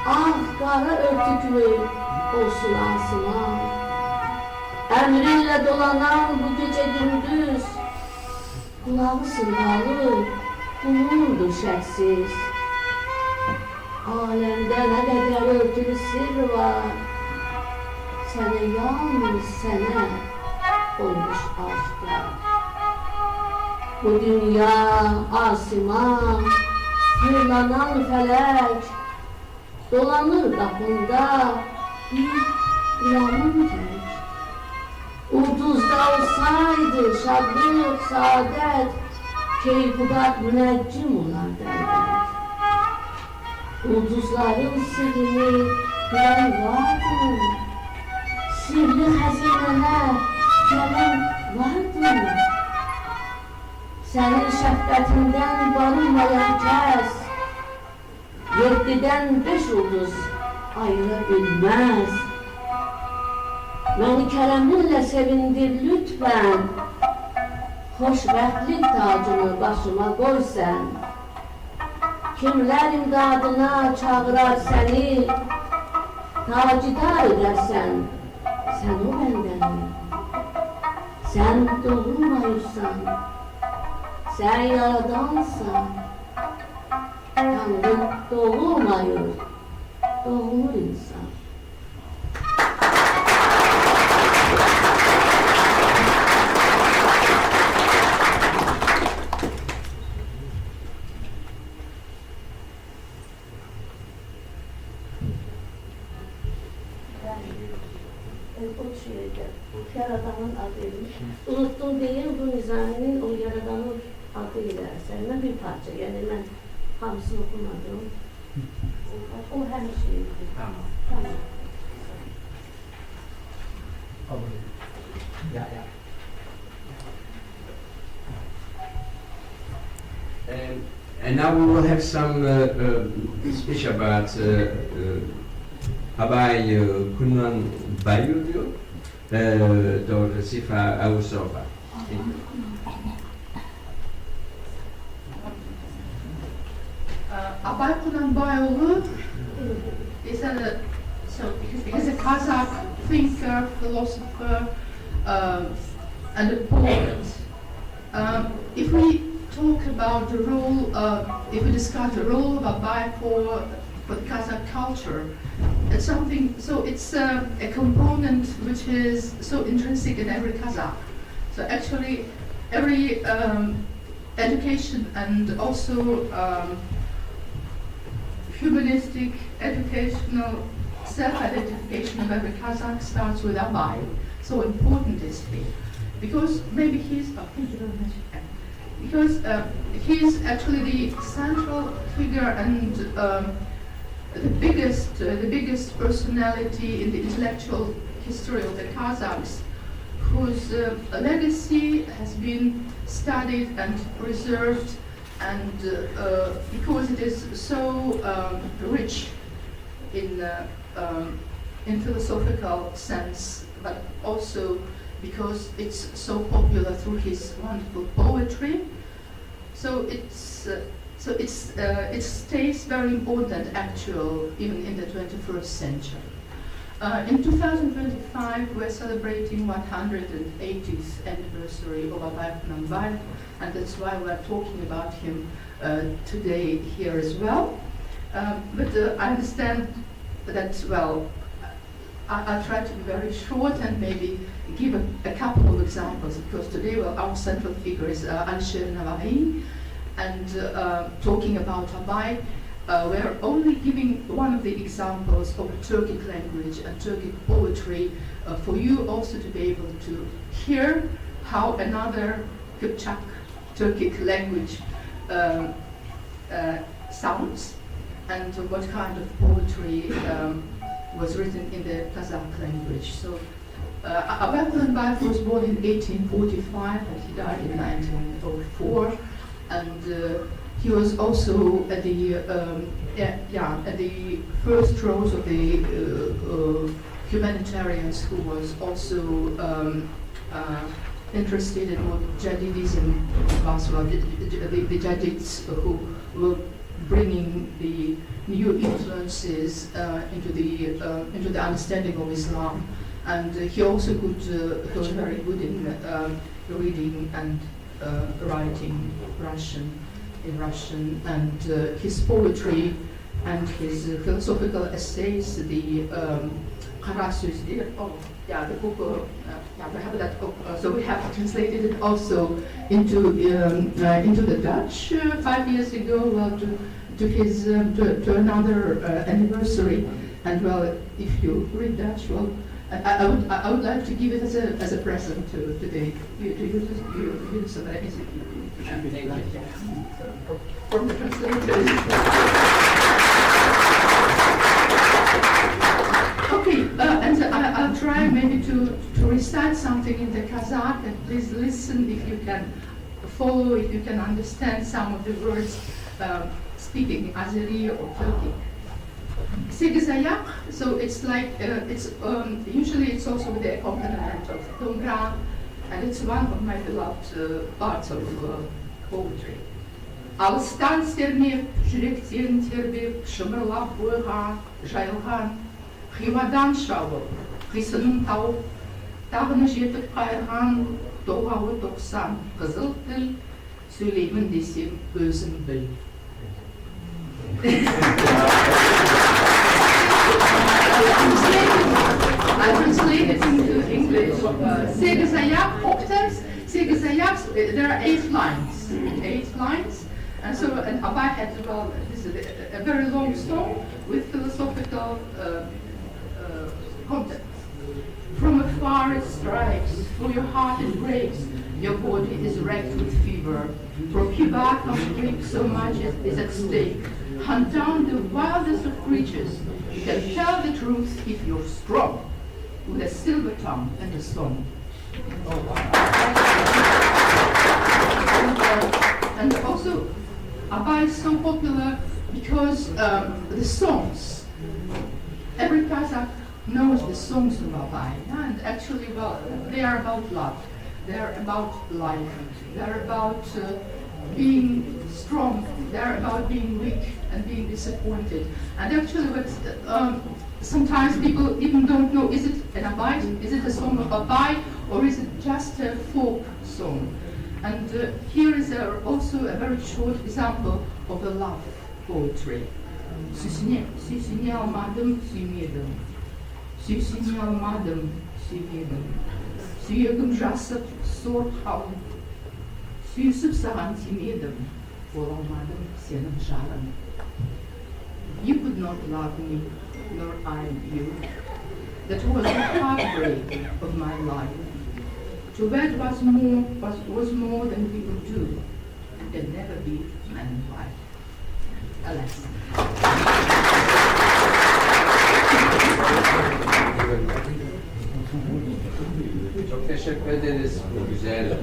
ah kara örtüklü olsun asılan. Emrinle dolanan bu gece gündüz, kulağı sırdalı, bulundu şeksiz. Alemde ne kadar örtülü sır var, sana yalnız sana olmuş aşklar. Bu dünya, asman, fırlanan felek, dolanır kapında bir uyanın tek. Ulduzda olsaydı şadlık, saadet, keyfubat müneccim olar derler. Ulduzların sırrını bilen vardı mı? Sirli hazineler gelen vardı mı? Senin şefkatinden barınmayan kes, 7'den 5 ulduz ayırabilmez. Beni kereminle sevindir lütfen, hoşbəxtlik tacını başıma koy sen. Kimler imdadına çağırar seni, tacidar edersen, sen o benden. Sen doğurmayırsan, sen yaradansan, Tanrı doğurmayır, doğumur insan. O şiirde, Yaradan'ın adıymış. Unuttum değil, bu Nizami'nin o Yaradan'ın adıyla eserine bir parça. Yani ben hamısını okumadım. O hem şiirdi. Tamam. And now we will have some speech about Abai Kunanbayev door Sifa Awusova. Abai Kunanbayev is a Kazakh thinker, philosopher, and a poet. If we talk about the role, if we discuss the role of Abai for the Kazakh culture, it's something. So it's a component which is so intrinsic in every Kazakh. So actually, every education and also humanistic, educational self-identification of every Kazakh starts with Abai. So important is he, because maybe he's. Oh, thank you very much. Because he's actually the central figure and the biggest personality in the intellectual history of the Kazakhs, whose legacy has been studied and preserved, and because it is so rich in philosophical sense, but also because it's so popular through his wonderful poetry. So it stays very important and actual even in the 21st century. In 2025, we're celebrating 180th anniversary of Abai Kunanbayev, and that's why we're talking about him today here as well. But I understand that, well, I'll try to be very short and maybe give a couple of examples, because today, well, our central figure is Ali Şir Nevaî'nin, and talking about Abai, we're only giving one of the examples of Turkic language and Turkic poetry for you also to be able to hear how another Kıpçak Turkic language sounds, and what kind of poetry was written in the Kazakh language. So, Abai Kunanbayev was born in 1845 and he died in 1904, and he was also at the first rows of the humanitarians who was also interested in what Jadidism was, well, the Jadids who were bringing the new influences into the understanding of Islam, and he also was very good in reading and writing in Russian, and his poetry and his philosophical essays, the Kara Sözler, the book, we have that book, so we have translated it also into the Dutch 5 years ago, well, to another anniversary, and well, if you read Dutch, well, I would like to give it as a present to the so that is from the translators. Okay, and I'll try maybe to recite something in the Kazakh, and please listen if you can follow, if you can understand some of the words speaking Azeri or Turkic. Sekizayak, so it's like, usually it's also with the accompaniment of Tungra, and it's one of my beloved parts of poetry. Алыстан сермеп, жүректен тербеп, шымырлап бойға жайылған, қимадан шалып, қисынын тауып, тағыны жетіп қайырған, толғауы 90 қызыл тіл, сөйлеймін десем өзім біл. I translated into English. Sekizayak octaves. Sekizayak, there are 8 lines. 8 lines. And so, and Abai had this is a very long song with philosophical content. From afar it strikes, through your heart it breaks, your body is wrecked with fever. From Cuba comes grief, so much is at stake. Hunt down the wildest of creatures. You can tell the truth if you're strong, with a silver tongue and a song. And also, Abai is so popular because the songs, every Kazakh knows the songs of Abai, and actually, well, they are about love, they are about life, they are about being strong, they are about being weak and being disappointed. And actually, sometimes people even don't know, is it an Abai, is it a song of Abai, or is it just a folk song? And here is also a very short example of the love poetry. Süsini almadım, suymedim. Süsini almadım, suymedim. Suyegim jasıp, sor kalım. Süyüsüp sağan timedim. Olamadım senin jarın. You could not love me, nor I you. That was the heartbreak of my life. To wed was more than we could do, and never be man and wife. Alas. Çok teşekkür ederiz bu güzel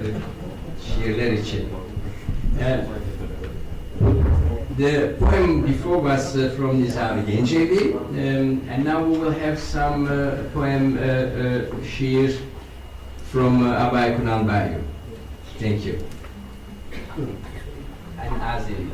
şiirler için. The poem before was from Nizami Ganjavi, and now we will have some poem şiir from Abai Kunanbayev. Thank you. And Azeri.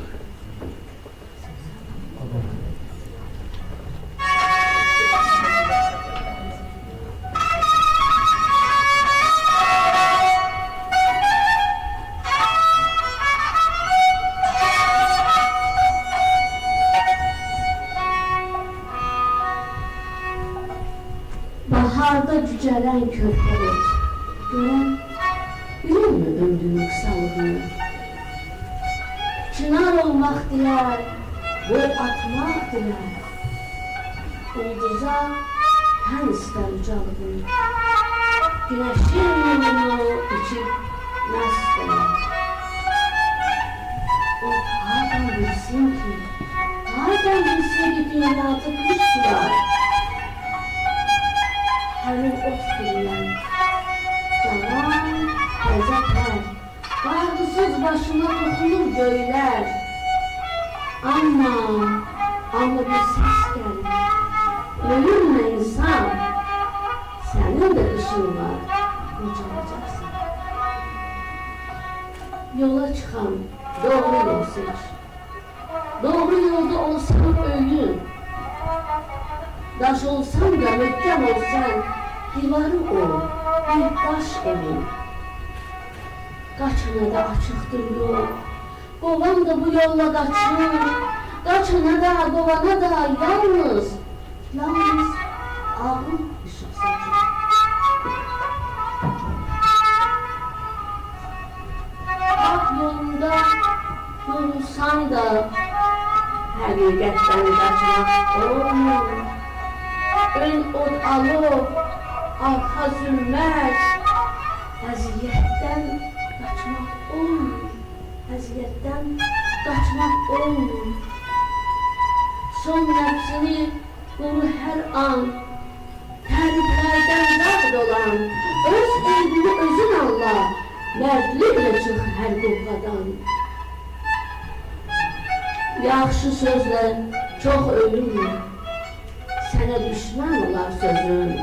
gören körpelet, gören bilir mi ömrünün kısalığını? Çınar olmak diler, boy atmak diler. Ulduza pen ister ucalığını. Güneşin nurunu içip mest olur. O hardan bilsin ki, hardan bilsin ki dünyada kuş var. Hemin ot kırılan, canan, lezzet Bağrısız başına dokunur göyler. Ama bir ses gelir. Ölürme insan, senin de ışığın var, uçalacaksın. Yola çıkan doğru yol seç. Doğru yolda olsan öğün. Daş olsan da möhkem olsan, divarı ol, bir taş evin. Kaçına da açıktır yol, kovan da bu yolla kaçır. Kaçına da, kovana da yalnız ağın ışık saçır. Hak yolunda yorulsan da, hakikatten kaçmak olmuyor. Ön ot alır, arka sürmez, eziyetten kaçmak olmuyor. Eziyetten kaçmak olmuyor. Son nefsini koru her an, terliklerden dert olan, öz eybini özün Allah, mertlikle çık her kopadan. Yaxşı sözler çok ölümlü, sana düşman olar sözün.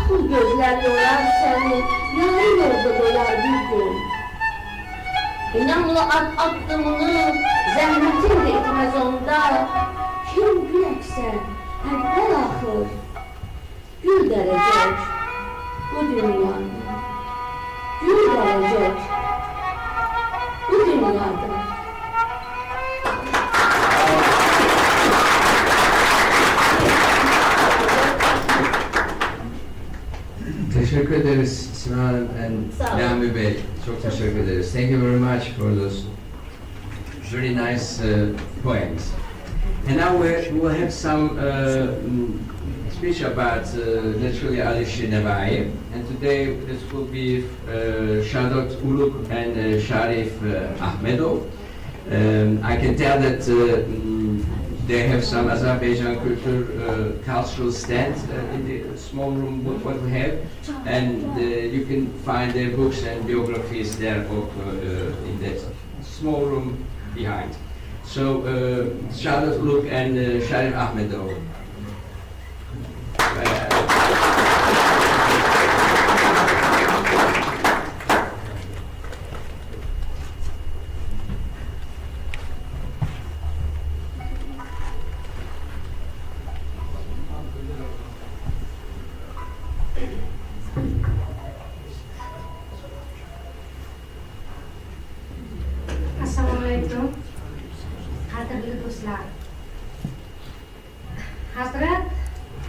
Bu gözler yorar seni, yarı yolda dolar bir gün. İnanla attığımını, zahmetin de etmez onda. Kim gülekse, evvel ahır, gül derecek bu dünyada. Gül derecek bu dünyada. Teşekkür ederiz Sinan Hanım and Nami Bey. Çok teşekkür ederiz. Thank you very much for those very nice poems. And now we will have some speech about naturally Ali Şir Nevaî. And today this will be Shadot Uluk and Sharif Ahmedov. I can tell that they have some Azerbaijan cultural stand in the small room what we have, and you can find their books and biographies there in that small room behind. So Shadot Uluk and Sharif Ahmedov. Assalamualaikum, qadrli do'stlar. Hazrat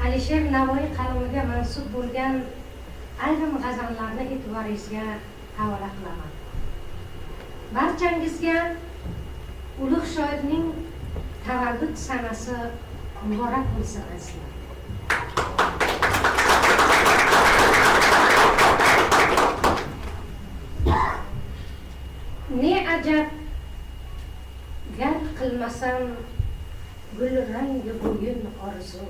Ali Şir Nevaî qalamiga mansub bo'lgan ayrim g'azallarni e'tiboringizga havola qilaman. Barchangizga ulug' shoirning tavallud sanasi muborak bo'lsin azizlar. Ne ajab gar qilmasam gul rangi bo'yin orzu.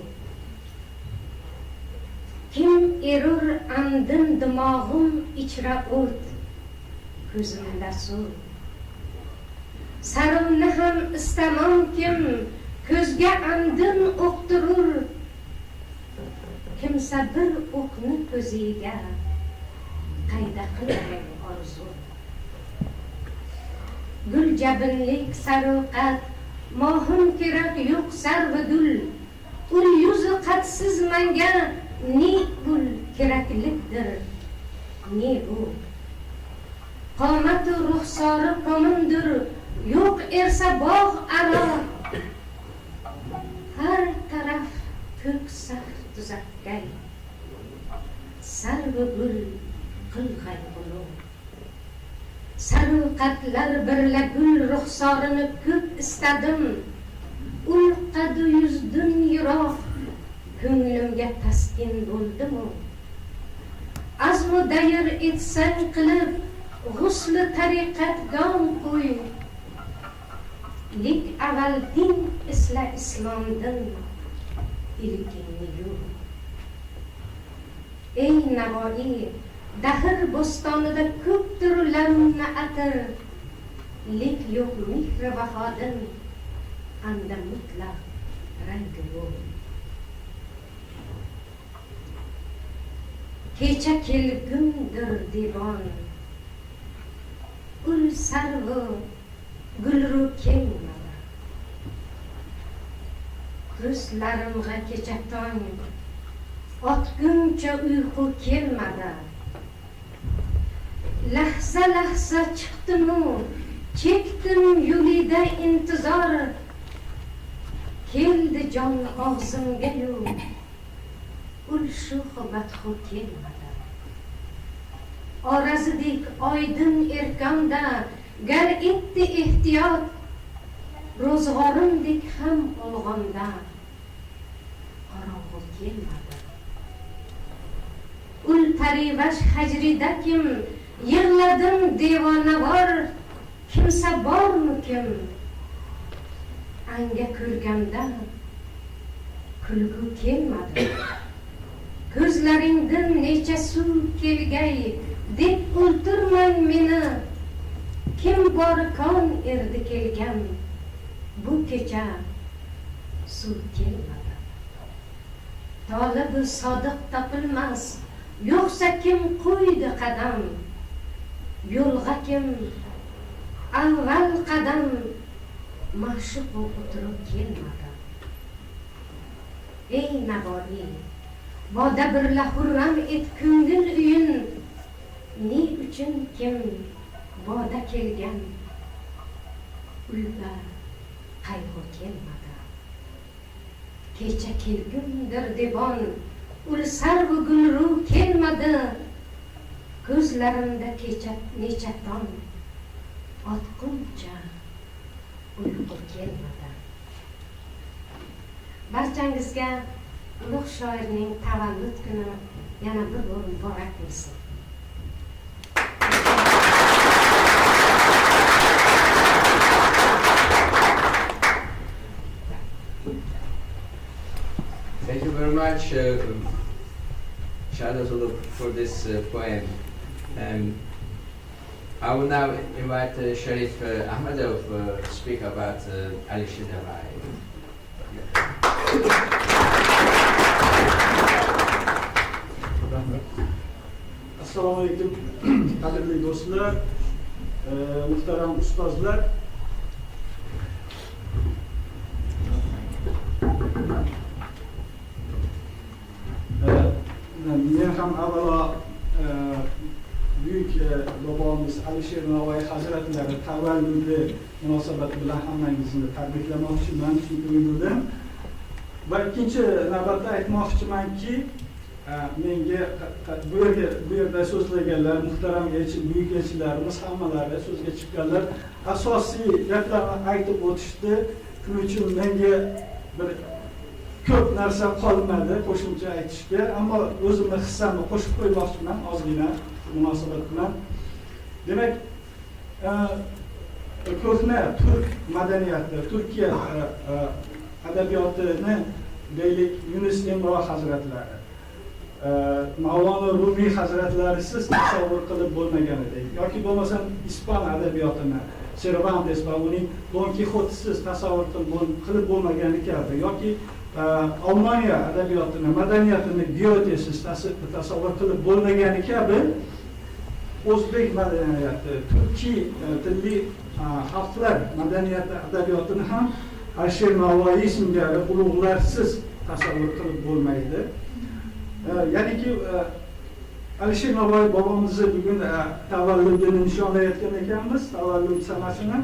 Kim erur andin dimog'im ichra o't, ko'zimda suv. Sarimni ham istamam kim ko'zga andin o'qtirur. Kimsa bir o'qni ko'ziga qayda qilay orzu. Gül jabinlik saruqat, mohim kerak yo'q sarva gul. Ul yuzi qatsiz manga ne gul keraklikdir, ne bu. Qomatu ruxsori qomindir, yo'q ersa bog' aro. Har taraf ko'k saf tuzatgay, sarvi gul qil qayg'ulu. Sarvqatlar birla gul ruxsorini ko'p istadim. Ul qadu yuzdim yiroq, ko'nglimga taskin bo'ldimu. Azmu dayr etsang qilib, g'usli tariqat gam qo'y. Lik avval din isla islomdan ilkingni yo'q. Ey Navoi, dahr bo'stonida ko'pdir lamna atir. Lik yo'q mehr vafodan, anda mutlaq rangi yo'q. Kecha kelgumdir devon, ul sarvi gulru kelmadi. Ko'zlarimga kecha tong otguncha uyqu kelmadi. Lahza lahza chiqdimu, chekdim yo'lida intizor. Keldi jon og'zimga-yu, ul shu badxu kelmadi. Orazidik oydin erkamda gar etdi ehtiyot, ro'zg'orimdek ham olg'onda qorong'u kelmadi. Ul tarivash hajrida kim, yig'ladim devonavor, kimsa bormi kim? Anga ko'rganda kulgu kelmadi. Ko'zlaringdan necha suv kelgay, deb o'ltirmang meni. Kim bor kon erdi kelgan, bu kecha suv kelmadi. Tolibi sodiq topilmas, yo'qsa kim qo'ydi qadam? Yo'lga kim avval qadam ma'shuq o'tirib kelmadi. Ey Navoi, boda birla hurram et ko'ngil uyin. Ne uchun kim boda kelgan, ulga qayg'u kelmadi. Kecha kelgumdir devon, ul sarvi gulru kelmadi. Ko'zlarimda kecha necha tong otquncha uyqu kelmadi. Barchangizga ulug' shoirning tavallud kuni yana bir bor muborak bo'lsin. Thank you very much, Shadazulu, for this poem. I will now invite Sharif Ahmedov to speak about Ali Şir Nevaî. Assalomu alaykum, qadrli do'stlar, muhtaram ustozlar. Men ham avvalo büyük bobomiz Ali Şir Nevaî hazratlari tavalludi munosabati bilan hammangizni tabriklamoqchiman, chunki uygudim. Va ikkinchi navbatda aytmoqchimanki, menga bu yerda so'zlaganlar, muhtaram büyük elchilarimiz hammalari so'zga chiqqanlar asosiy gaplarni aytib o'tishdi. Shuning uchun menga bir ko'p narsa qolmadi qo'shimcha aytishga, ammo o'zimni hissamni qo'shib qo'ymoqchiman ozgina munosabat bilan. Demak, ko'hna turk madaniyati, Turkiya adabiyotini deylik Yunus Emre hazratlari, Mavlono Rumiy hazratlarisiz tasavvur qilib bo'lmagan edi. Yoki bo'lmasam ispan adabiyotini, Cervantes va uning Don Quixotesiz tasavvur qilib bo'lmagani kabi, yoki Almanya adabiyotini, madaniyatini Goethesiz tasavvur qilib bo'lmagani kabi, o'zbek madaniyati, turkiy tilli xalqlar madaniyati adabiyotini ham Alisher Navoiy singari ulug'larsiz tasavvur qilib bo'lmaydi. Ya'niki Alisher Navoiy bobomizni bugun tavalludini nishonlayotgan ekanmiz, tavallud sanasini.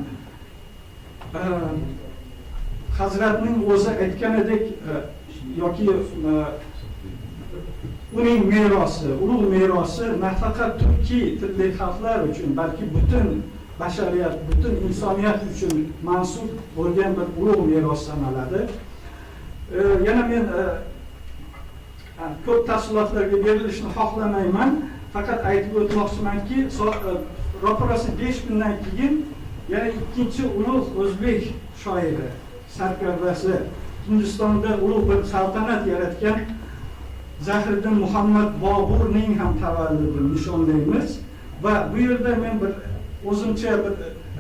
Hazratning o'zi aytganidek yoki uning merosi, ulug' merosi nafaqat turkiy tilli xalqlar uchun, balki butun bashariyat, butun insoniyat uchun mansub bo'lgan bir ulug' meros sanaladi. Yana men ko'p tafsilotlarga berilishni xohlamayman, faqat aytib o'tmoqchimanki, ro'parasi 5 kundan keyin yana ikkinchi ulug' o'zbek shoiri, sarkardasi, Hindistonda ulug' bir saltanat yaratgan Zahiriddin Muhammad Boburning ham tavalludini nishonlaymiz va bu yerda men bir o'zimcha bir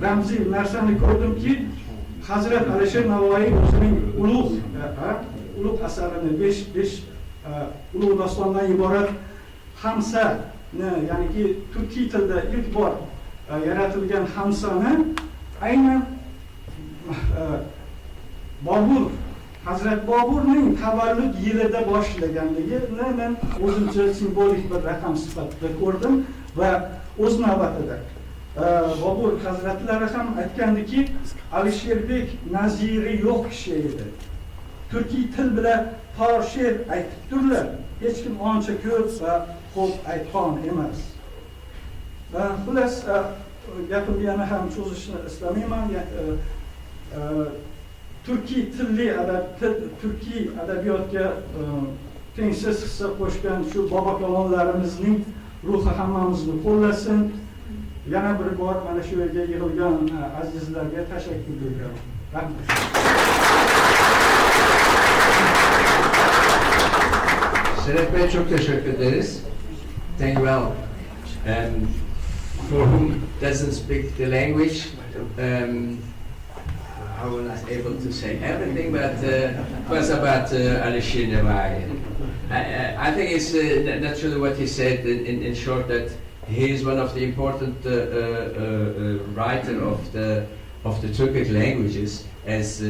ramziy narsani ko'rdimki, Hazrat Ali Şir Nevaî o'zining ulug' asarini 5 ulug' dostondan iborat hamsani, ya'niki turkiy tilda ilk bor yaratilgan hamsani aynan Bobur, Hazrat Boburning tavallud yilida boshlaganligini men o'zimcha simbolik bir raqam sifatida ko'rdim va o'z navbatida Bobur hazratlari ham aytgandiki, Alisherbek naziri yo'q kishi edi. Turkiy til bilan tor she'r aytib turlar. Hech kim ancha ko'p va ko'p aytgan emas. Xullas, gapimni yana ham cho'zishni istamayman. Turkiy tilli turkiy adabiyotga tengsiz hissa qo'shgan shu bobokalonlarimizning ruhi hammamizni qo'llasin. Yana bir bor mana shu yerga yig'ilgan azizlarga tashakkur bildiraman. Rahmat. Şeref Bey, çok teşekkür ederiz. Thank you well. For whom doesn't speak the language, I was not able to say everything, but it was about Ali Şir Nevaî. I think it's naturally what he said in short, that he is one of the important writer of the Turkic languages, as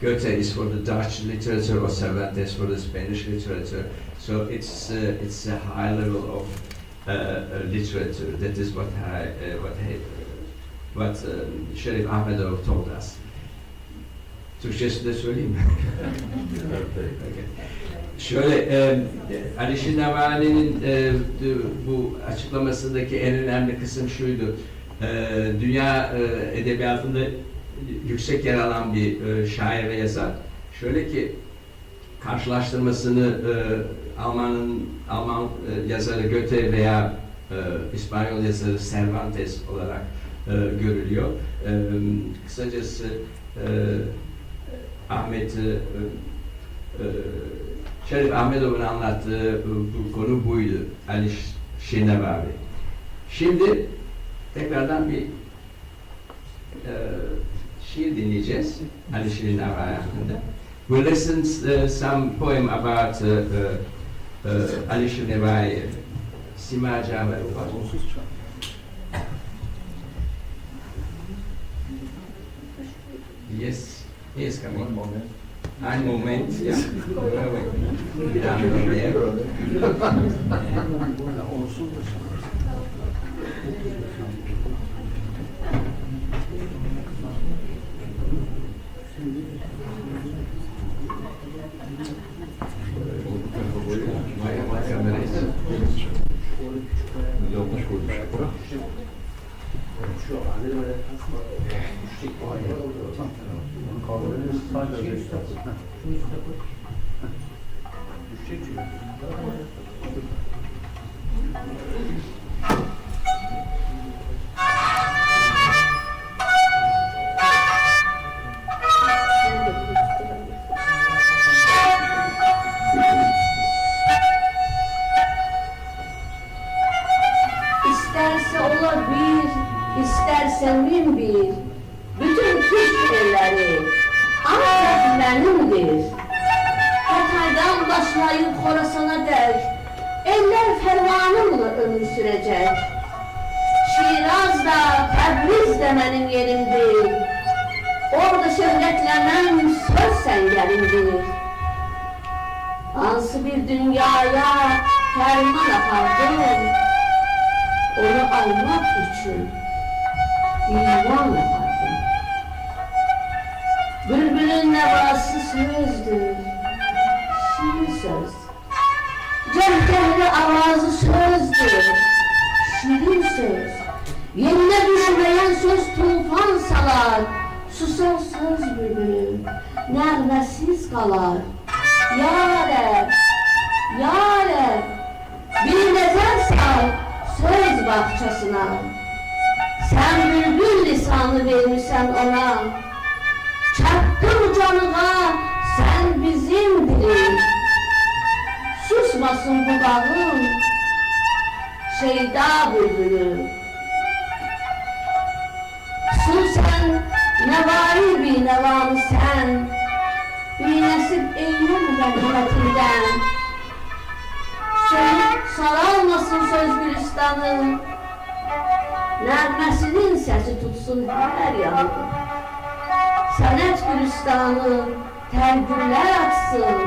Goethe is for the Dutch literature or Cervantes for the Spanish literature. So it's a high level of literature. That is what Şerif Ahmedov told us. Türkçesi de söyleyeyim mi? Okay. Şöyle, Ali Şir Nevaî'nin bu açıklamasındaki en önemli kısım şuydu. Dünya edebiyatında yüksek yer alan bir şair ve yazar. Şöyle ki, karşılaştırmasını Alman yazarı Goethe veya İspanyol yazarı Cervantes olarak görülüyor. Kısacası Şerif Ahmedov'un anlattığı bu konu buydu, Ali Şir Nevaî. Şimdi tekrardan bir şiir dinleyeceğiz Ali Şir Nevaî hakkında. We'll listen some poem about Ali Şir Nevaî. Sima Camer. Yes, he is coming. One moment, yeah. İsterse ola bir, isterse min bir, bütün Türk elleri ancak benimdir. Hatay'dan başlayıp Horasan'a dek, eller fermanımla ömür sürecek. Şiraz'da, Təbriz benim yerimdir. Orada şöhretlemem söz sengerimdir. Hansı bir dünyaya ferman apardım, onu almak için iman yapardım. Bülbülün nevası sözdür, şirin söz. Cevheri avazı sözdür, şirin söz. Yerine düşmeyen söz tufan salar. Susar söz bülbülüm, nəğməsiz qalar. Yâreb, yâreb, bir nəzər sal söz bahçasına. Sen bülbül lisanı vermişsen ona. Çattın canına, sen bizim dilin. Susmasın bu bağın, şeyda bülbülüm. Su sen, nevai bir nevanı sen. Bir nesip eylem merhametinden. Saralmasın söz gülistanı. Nəğməsinin səsi tutsun hər yanı. Sənət gülistanı tərgürlər açsın.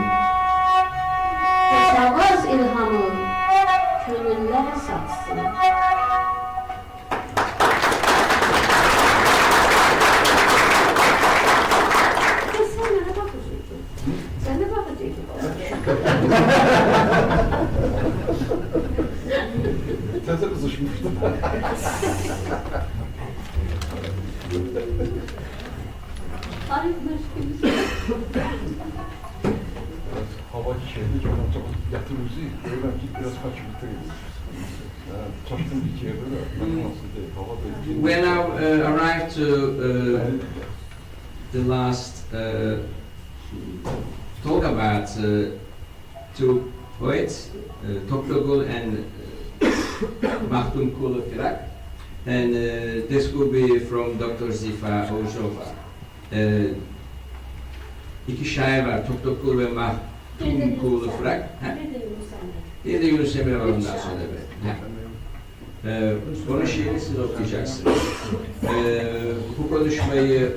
Təşavvaz ilhamı könüllər satsın. Sen mənə baxıcıydın. Sen də baxıcıydın. Teze kızışmıştım. Hava şeyini çok yatırımızı öyle ki biraz kaçırtırız. Taştım bir kere böyle nasıl değil hava değil. We now arrive to the last talk about two poets, Toktogul and Mahtum Kulu Firak, and this will be from Dr. Zifa Ojova. İki şair var, Toktogul ve Mahtum Kulu Firak. Bir de Yunus Emre var ondan sonra. Onun şiirini siz okuyacaksınız. Bu konuşmayı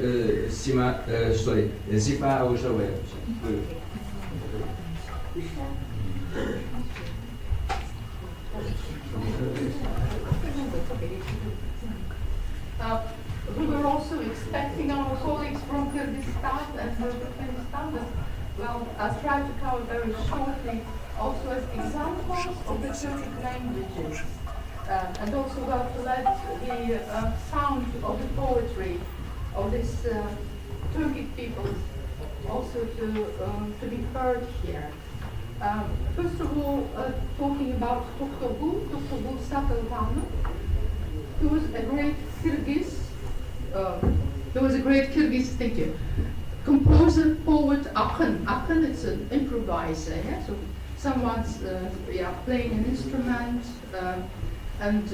Zifa Ojova yapacak. Buyurun. We were also expecting our colleagues from Kyrgyzstan and Turkmenistan, but well, I'll try to cover very shortly also as examples of the Turkic languages, and also well to let the sound of the poetry of this Turkic people also to be heard here. First of all, talking about Toktogul Sakaltanlı. He was a great Kyrgyz, thank you, composer, poet, akın. Akın is an improviser, yeah? So someone's playing an instrument and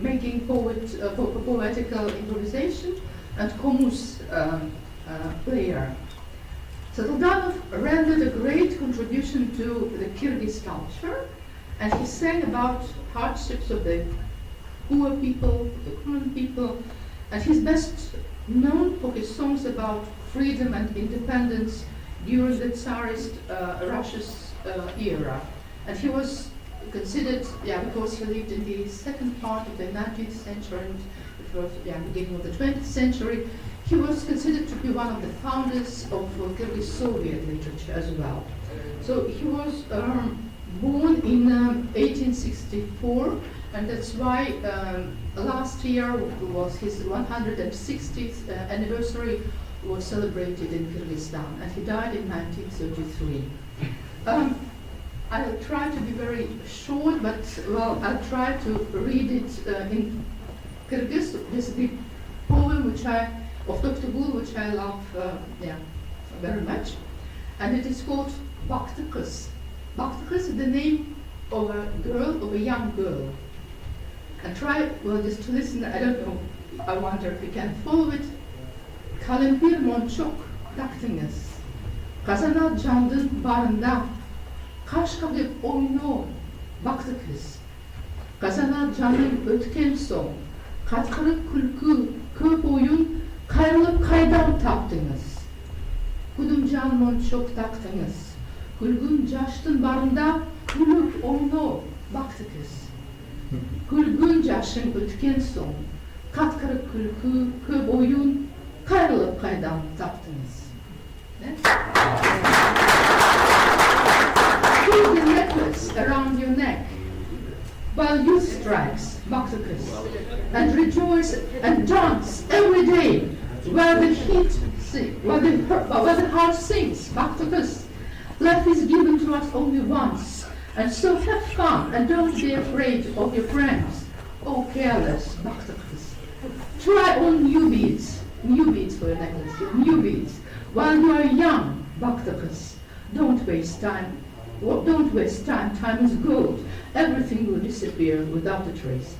making poetical improvisation, and komus player. Sakaltanlı rendered a great contribution to the Kyrgyz culture, and he sang about hardships of the poor people, the common people, and he's best known for his songs about freedom and independence during the Tsarist Russia's era. And he was considered, because he lived in the second part of the 19th century, and it was beginning of the 20th century, he was considered to be one of the founders of Kyrgyz Soviet literature as well. So he was born in 1864, and that's why last year was his 160th anniversary was celebrated in Kyrgyzstan, and he died in 1933. I'll try to be very short, but well, I'll try to read it in Kyrgyz. This is the poem of Toktogul, which I love very much, and it is called Baktı Kız. Baktı Kız is the name of a girl, of a young girl. And try, just to listen, I don't know, I wonder if you can follow it. Kalempir monçok taktınız. Kazana candın barında. Kaş kabip oyunu baktı kız. Kazana canın ötken son. Katkırık külkü, köp oyun, kayrılıp kaydan taptınız. Kudum can monçok taktınız. Gülgün caştın barında, gülüp oyunu baktı kız. Gülgün caşın ötken son. Katkırık külkü, köp oyun, kayrılıp kaydan taptınız. Put the necklace around your neck, while youth strikes, baktıkız, and rejoice and dance every day, where the heart sings, baktıkız. Life is given to us only once, and so have fun and don't be afraid of your friends. Oh, careless, baktıkız. Try on new beads for your necklace, new beads. While you are young, baktıkız. Don't waste time. Well, don't waste time. Time is gold. Everything will disappear without a trace.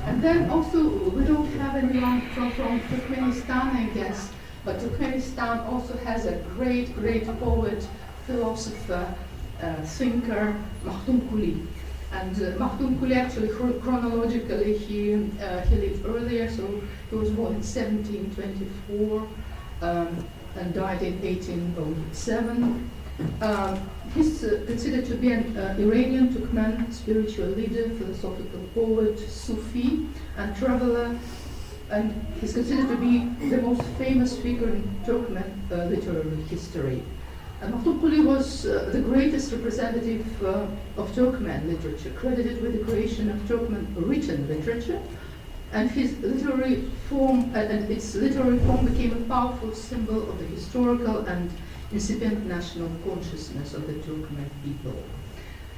And then also, we don't have anyone from Turkmenistan, I guess, but Turkmenistan also has a great poet, philosopher, thinker, Mahdum Kuli. And Mahdum Kuli, actually, chronologically, he lived earlier, so he was born in 1724 and died in 1807. He's considered to be an Iranian Turkmen spiritual leader, philosophical poet, Sufi, and traveler, and he's considered to be the most famous figure in Turkmen literary history. And Mahdum Kuli was the greatest representative of Turkmen literature, credited with the creation of Turkmen written literature, and his literary form became a powerful symbol of the historical and incipient national consciousness of the Turkmen people.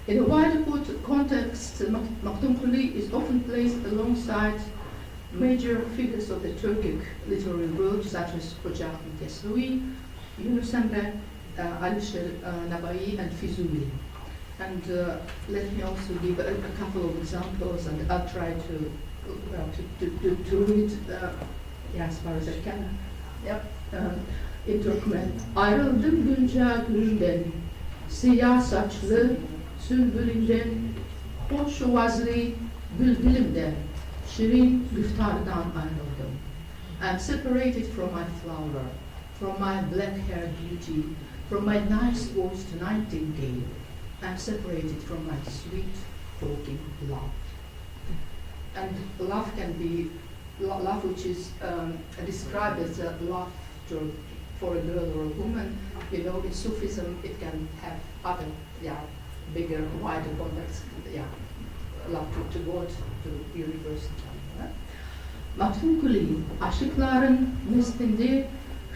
In a wider context, Mahdum Kuli is often placed alongside major figures of the Turkic literary world, such as Hoca Ahmet Yassıvi, Yunus Emre, Ali Şir Nevaî'nin and Fizuli. And let me also give a couple of examples, and I'll try to read as far as I can. Yep. In Turkmen. Ayrıldım günca gülden, siyah saçlı sülbülünden, hoş vazli bülbülümden, şirin güftardan ayrıldım. I'm separated from my flower, from my black-haired beauty, from my nice voiced nightingale. I'm separated from my sweet talking love. And love can be love which is described as a love for a girl or a woman. You know, in Sufism it can have other, bigger, wider contexts. Love to God, to universe. Mahdum Kuli, aşıkların neslinde,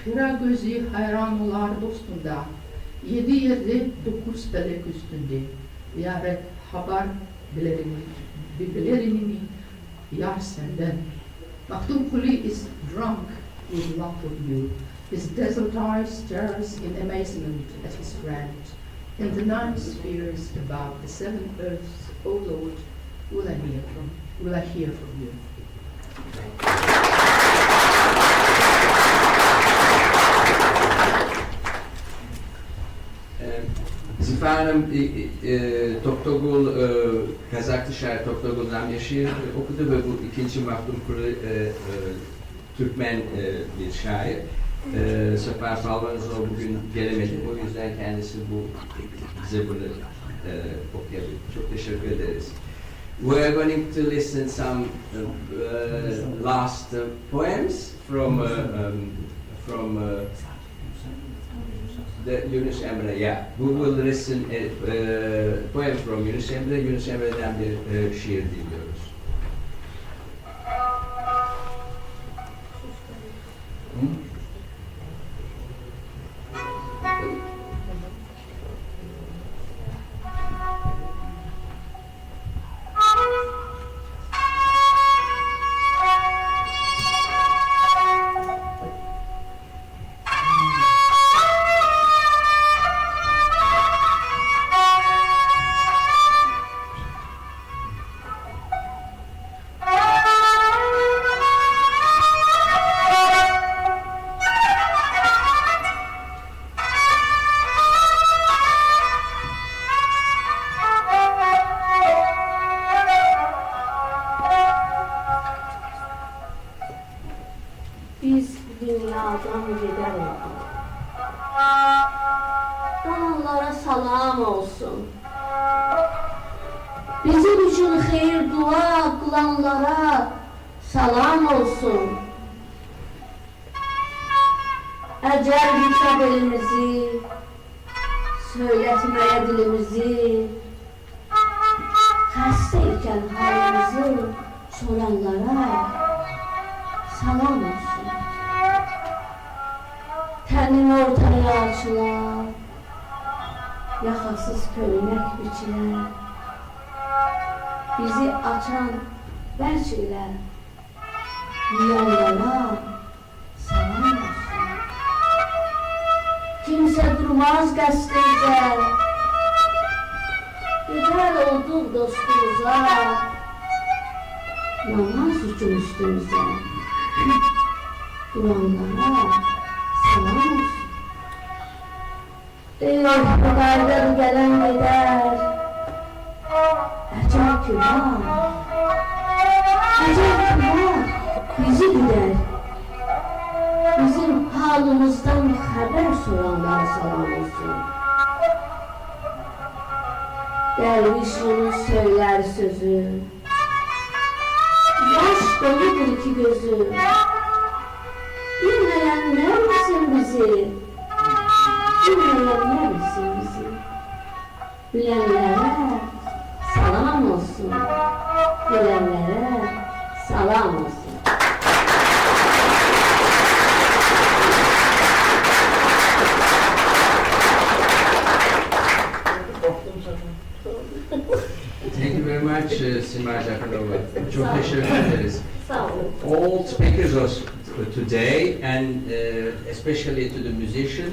hira gözü hayran olar dostunda, 7 yerde 9 felek üstünde, yâret haber bilerini yar senden. Mahdum Kuli is drunk with love of you. His desert eye stares in amazement at his friend. In the 9 spheres above the 7 earths, O Lord, will I hear from you? Zifanım Toktogul, Kazaklı şair Toktogul Namyaşir okudu ve bu ikinci Mahdum Kuli Türkmen bir şair. Sefer Salvanozov bugün gelemedi. O yüzden kendisi bize bunu okuyabilir. Çok teşekkür ederiz. We are going to listen some last poems from the Yunus Emre. Yeah, we will listen a poem from Yunus Emre. Yunus Emre'den bir şiir dinliyoruz. Dağlara salam olsun. Bizim için hayır dua kılanlara salam olsun. Ecel bıçak elimizi, söyletmeye dilimizi, hastayken halimizi soranlara salam olsun. Tenini ortaya açılar, yakasız köynek biçiler, bizi açan belçiler, yollara salam olsun. Kimse durmaz gazetemize, gider olduk dostumuza, namaz için üstümüze, duranlara salam olsun. Kaderden gelen gider, ecel ki var, bizi gider. Bizim halimizden haber soranlara salam olsun. Derviş onu söyler sözü, yaş doludur iki gözü. Bilmeyenler misin bizi? Bilmeyenler misin bizi? Bilenlere salam olsun, bilenlere salam olsun. Thank you very much, Sima Jafarova. Çok teşekkür ederiz. Sağ olun. All speakers of today, and especially to the musician.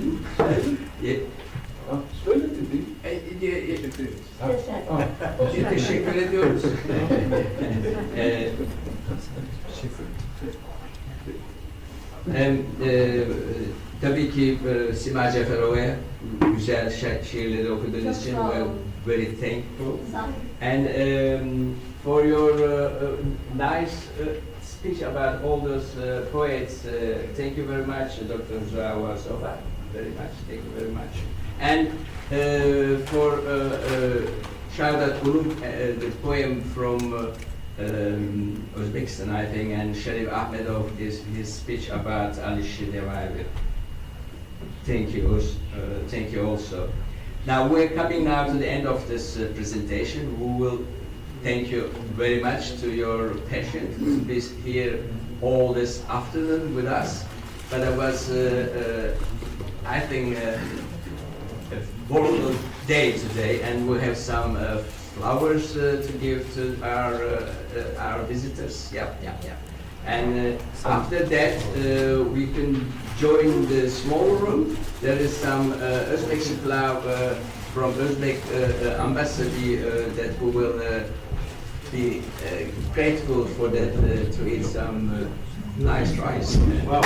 Teşekkür ediyoruz. Tabii ki Sima Jafarova'ya güzel şiirleri okuduğunuz için we're very thankful. And for your nice speech about all those poets, thank you very much, Dr. Zawa Sofa. Very much, thank you very much. And for Şadat Ulum, the poem from Uzbekistan, I think, and Sharif Ahmedov, his speech about Ali Şir Nevaî'nin. Thank you also. Now we're coming now to the end of this presentation. We will thank you very much to your patience to be here all this afternoon with us. But it was, I think, a wonderful day today, and we have some flowers to give to our visitors. Yeah. And after that, we can join the small room. There is some Uzbek flower from Uzbek embassy that we will be grateful for that to eat some nice rice. Wow.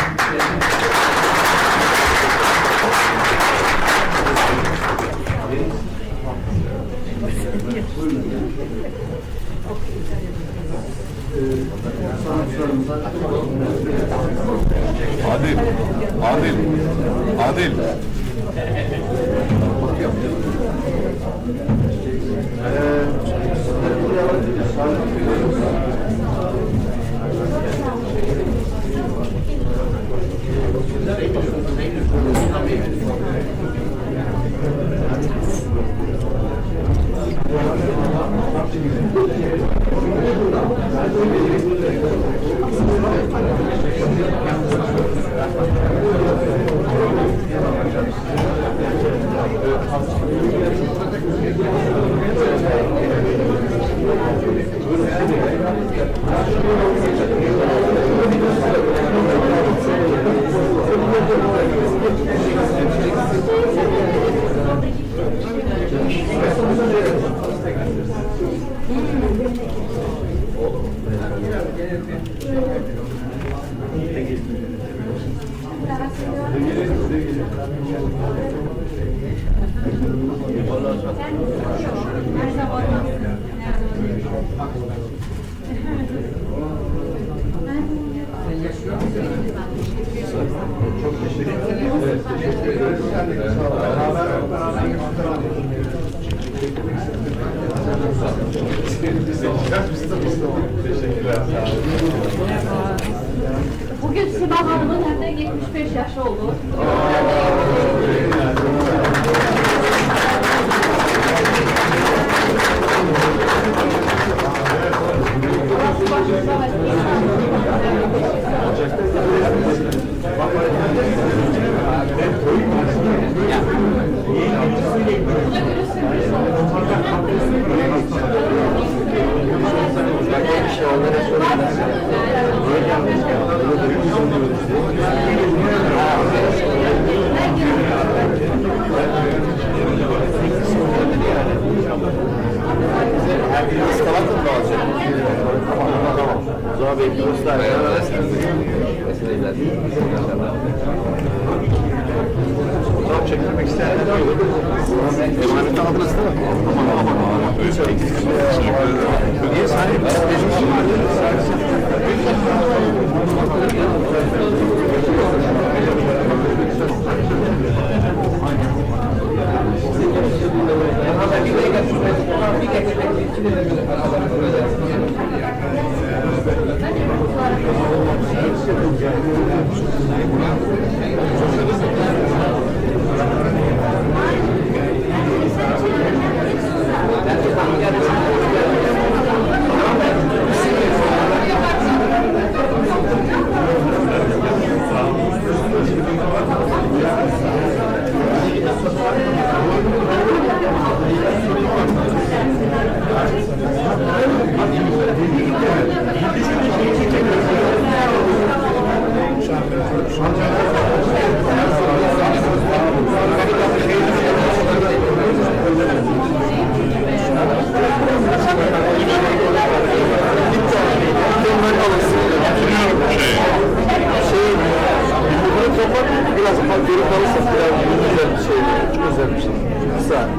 Adil. Bugün Sima Hanım'ın hem de 75 yaş oldu. Çektirmek isteyenler var. Emaneti aldınız değil mi? Aman. Niye sahip? Biraz geri kalırsak biraz güzel bir şey. Çok özel bir şey. Bir saniye.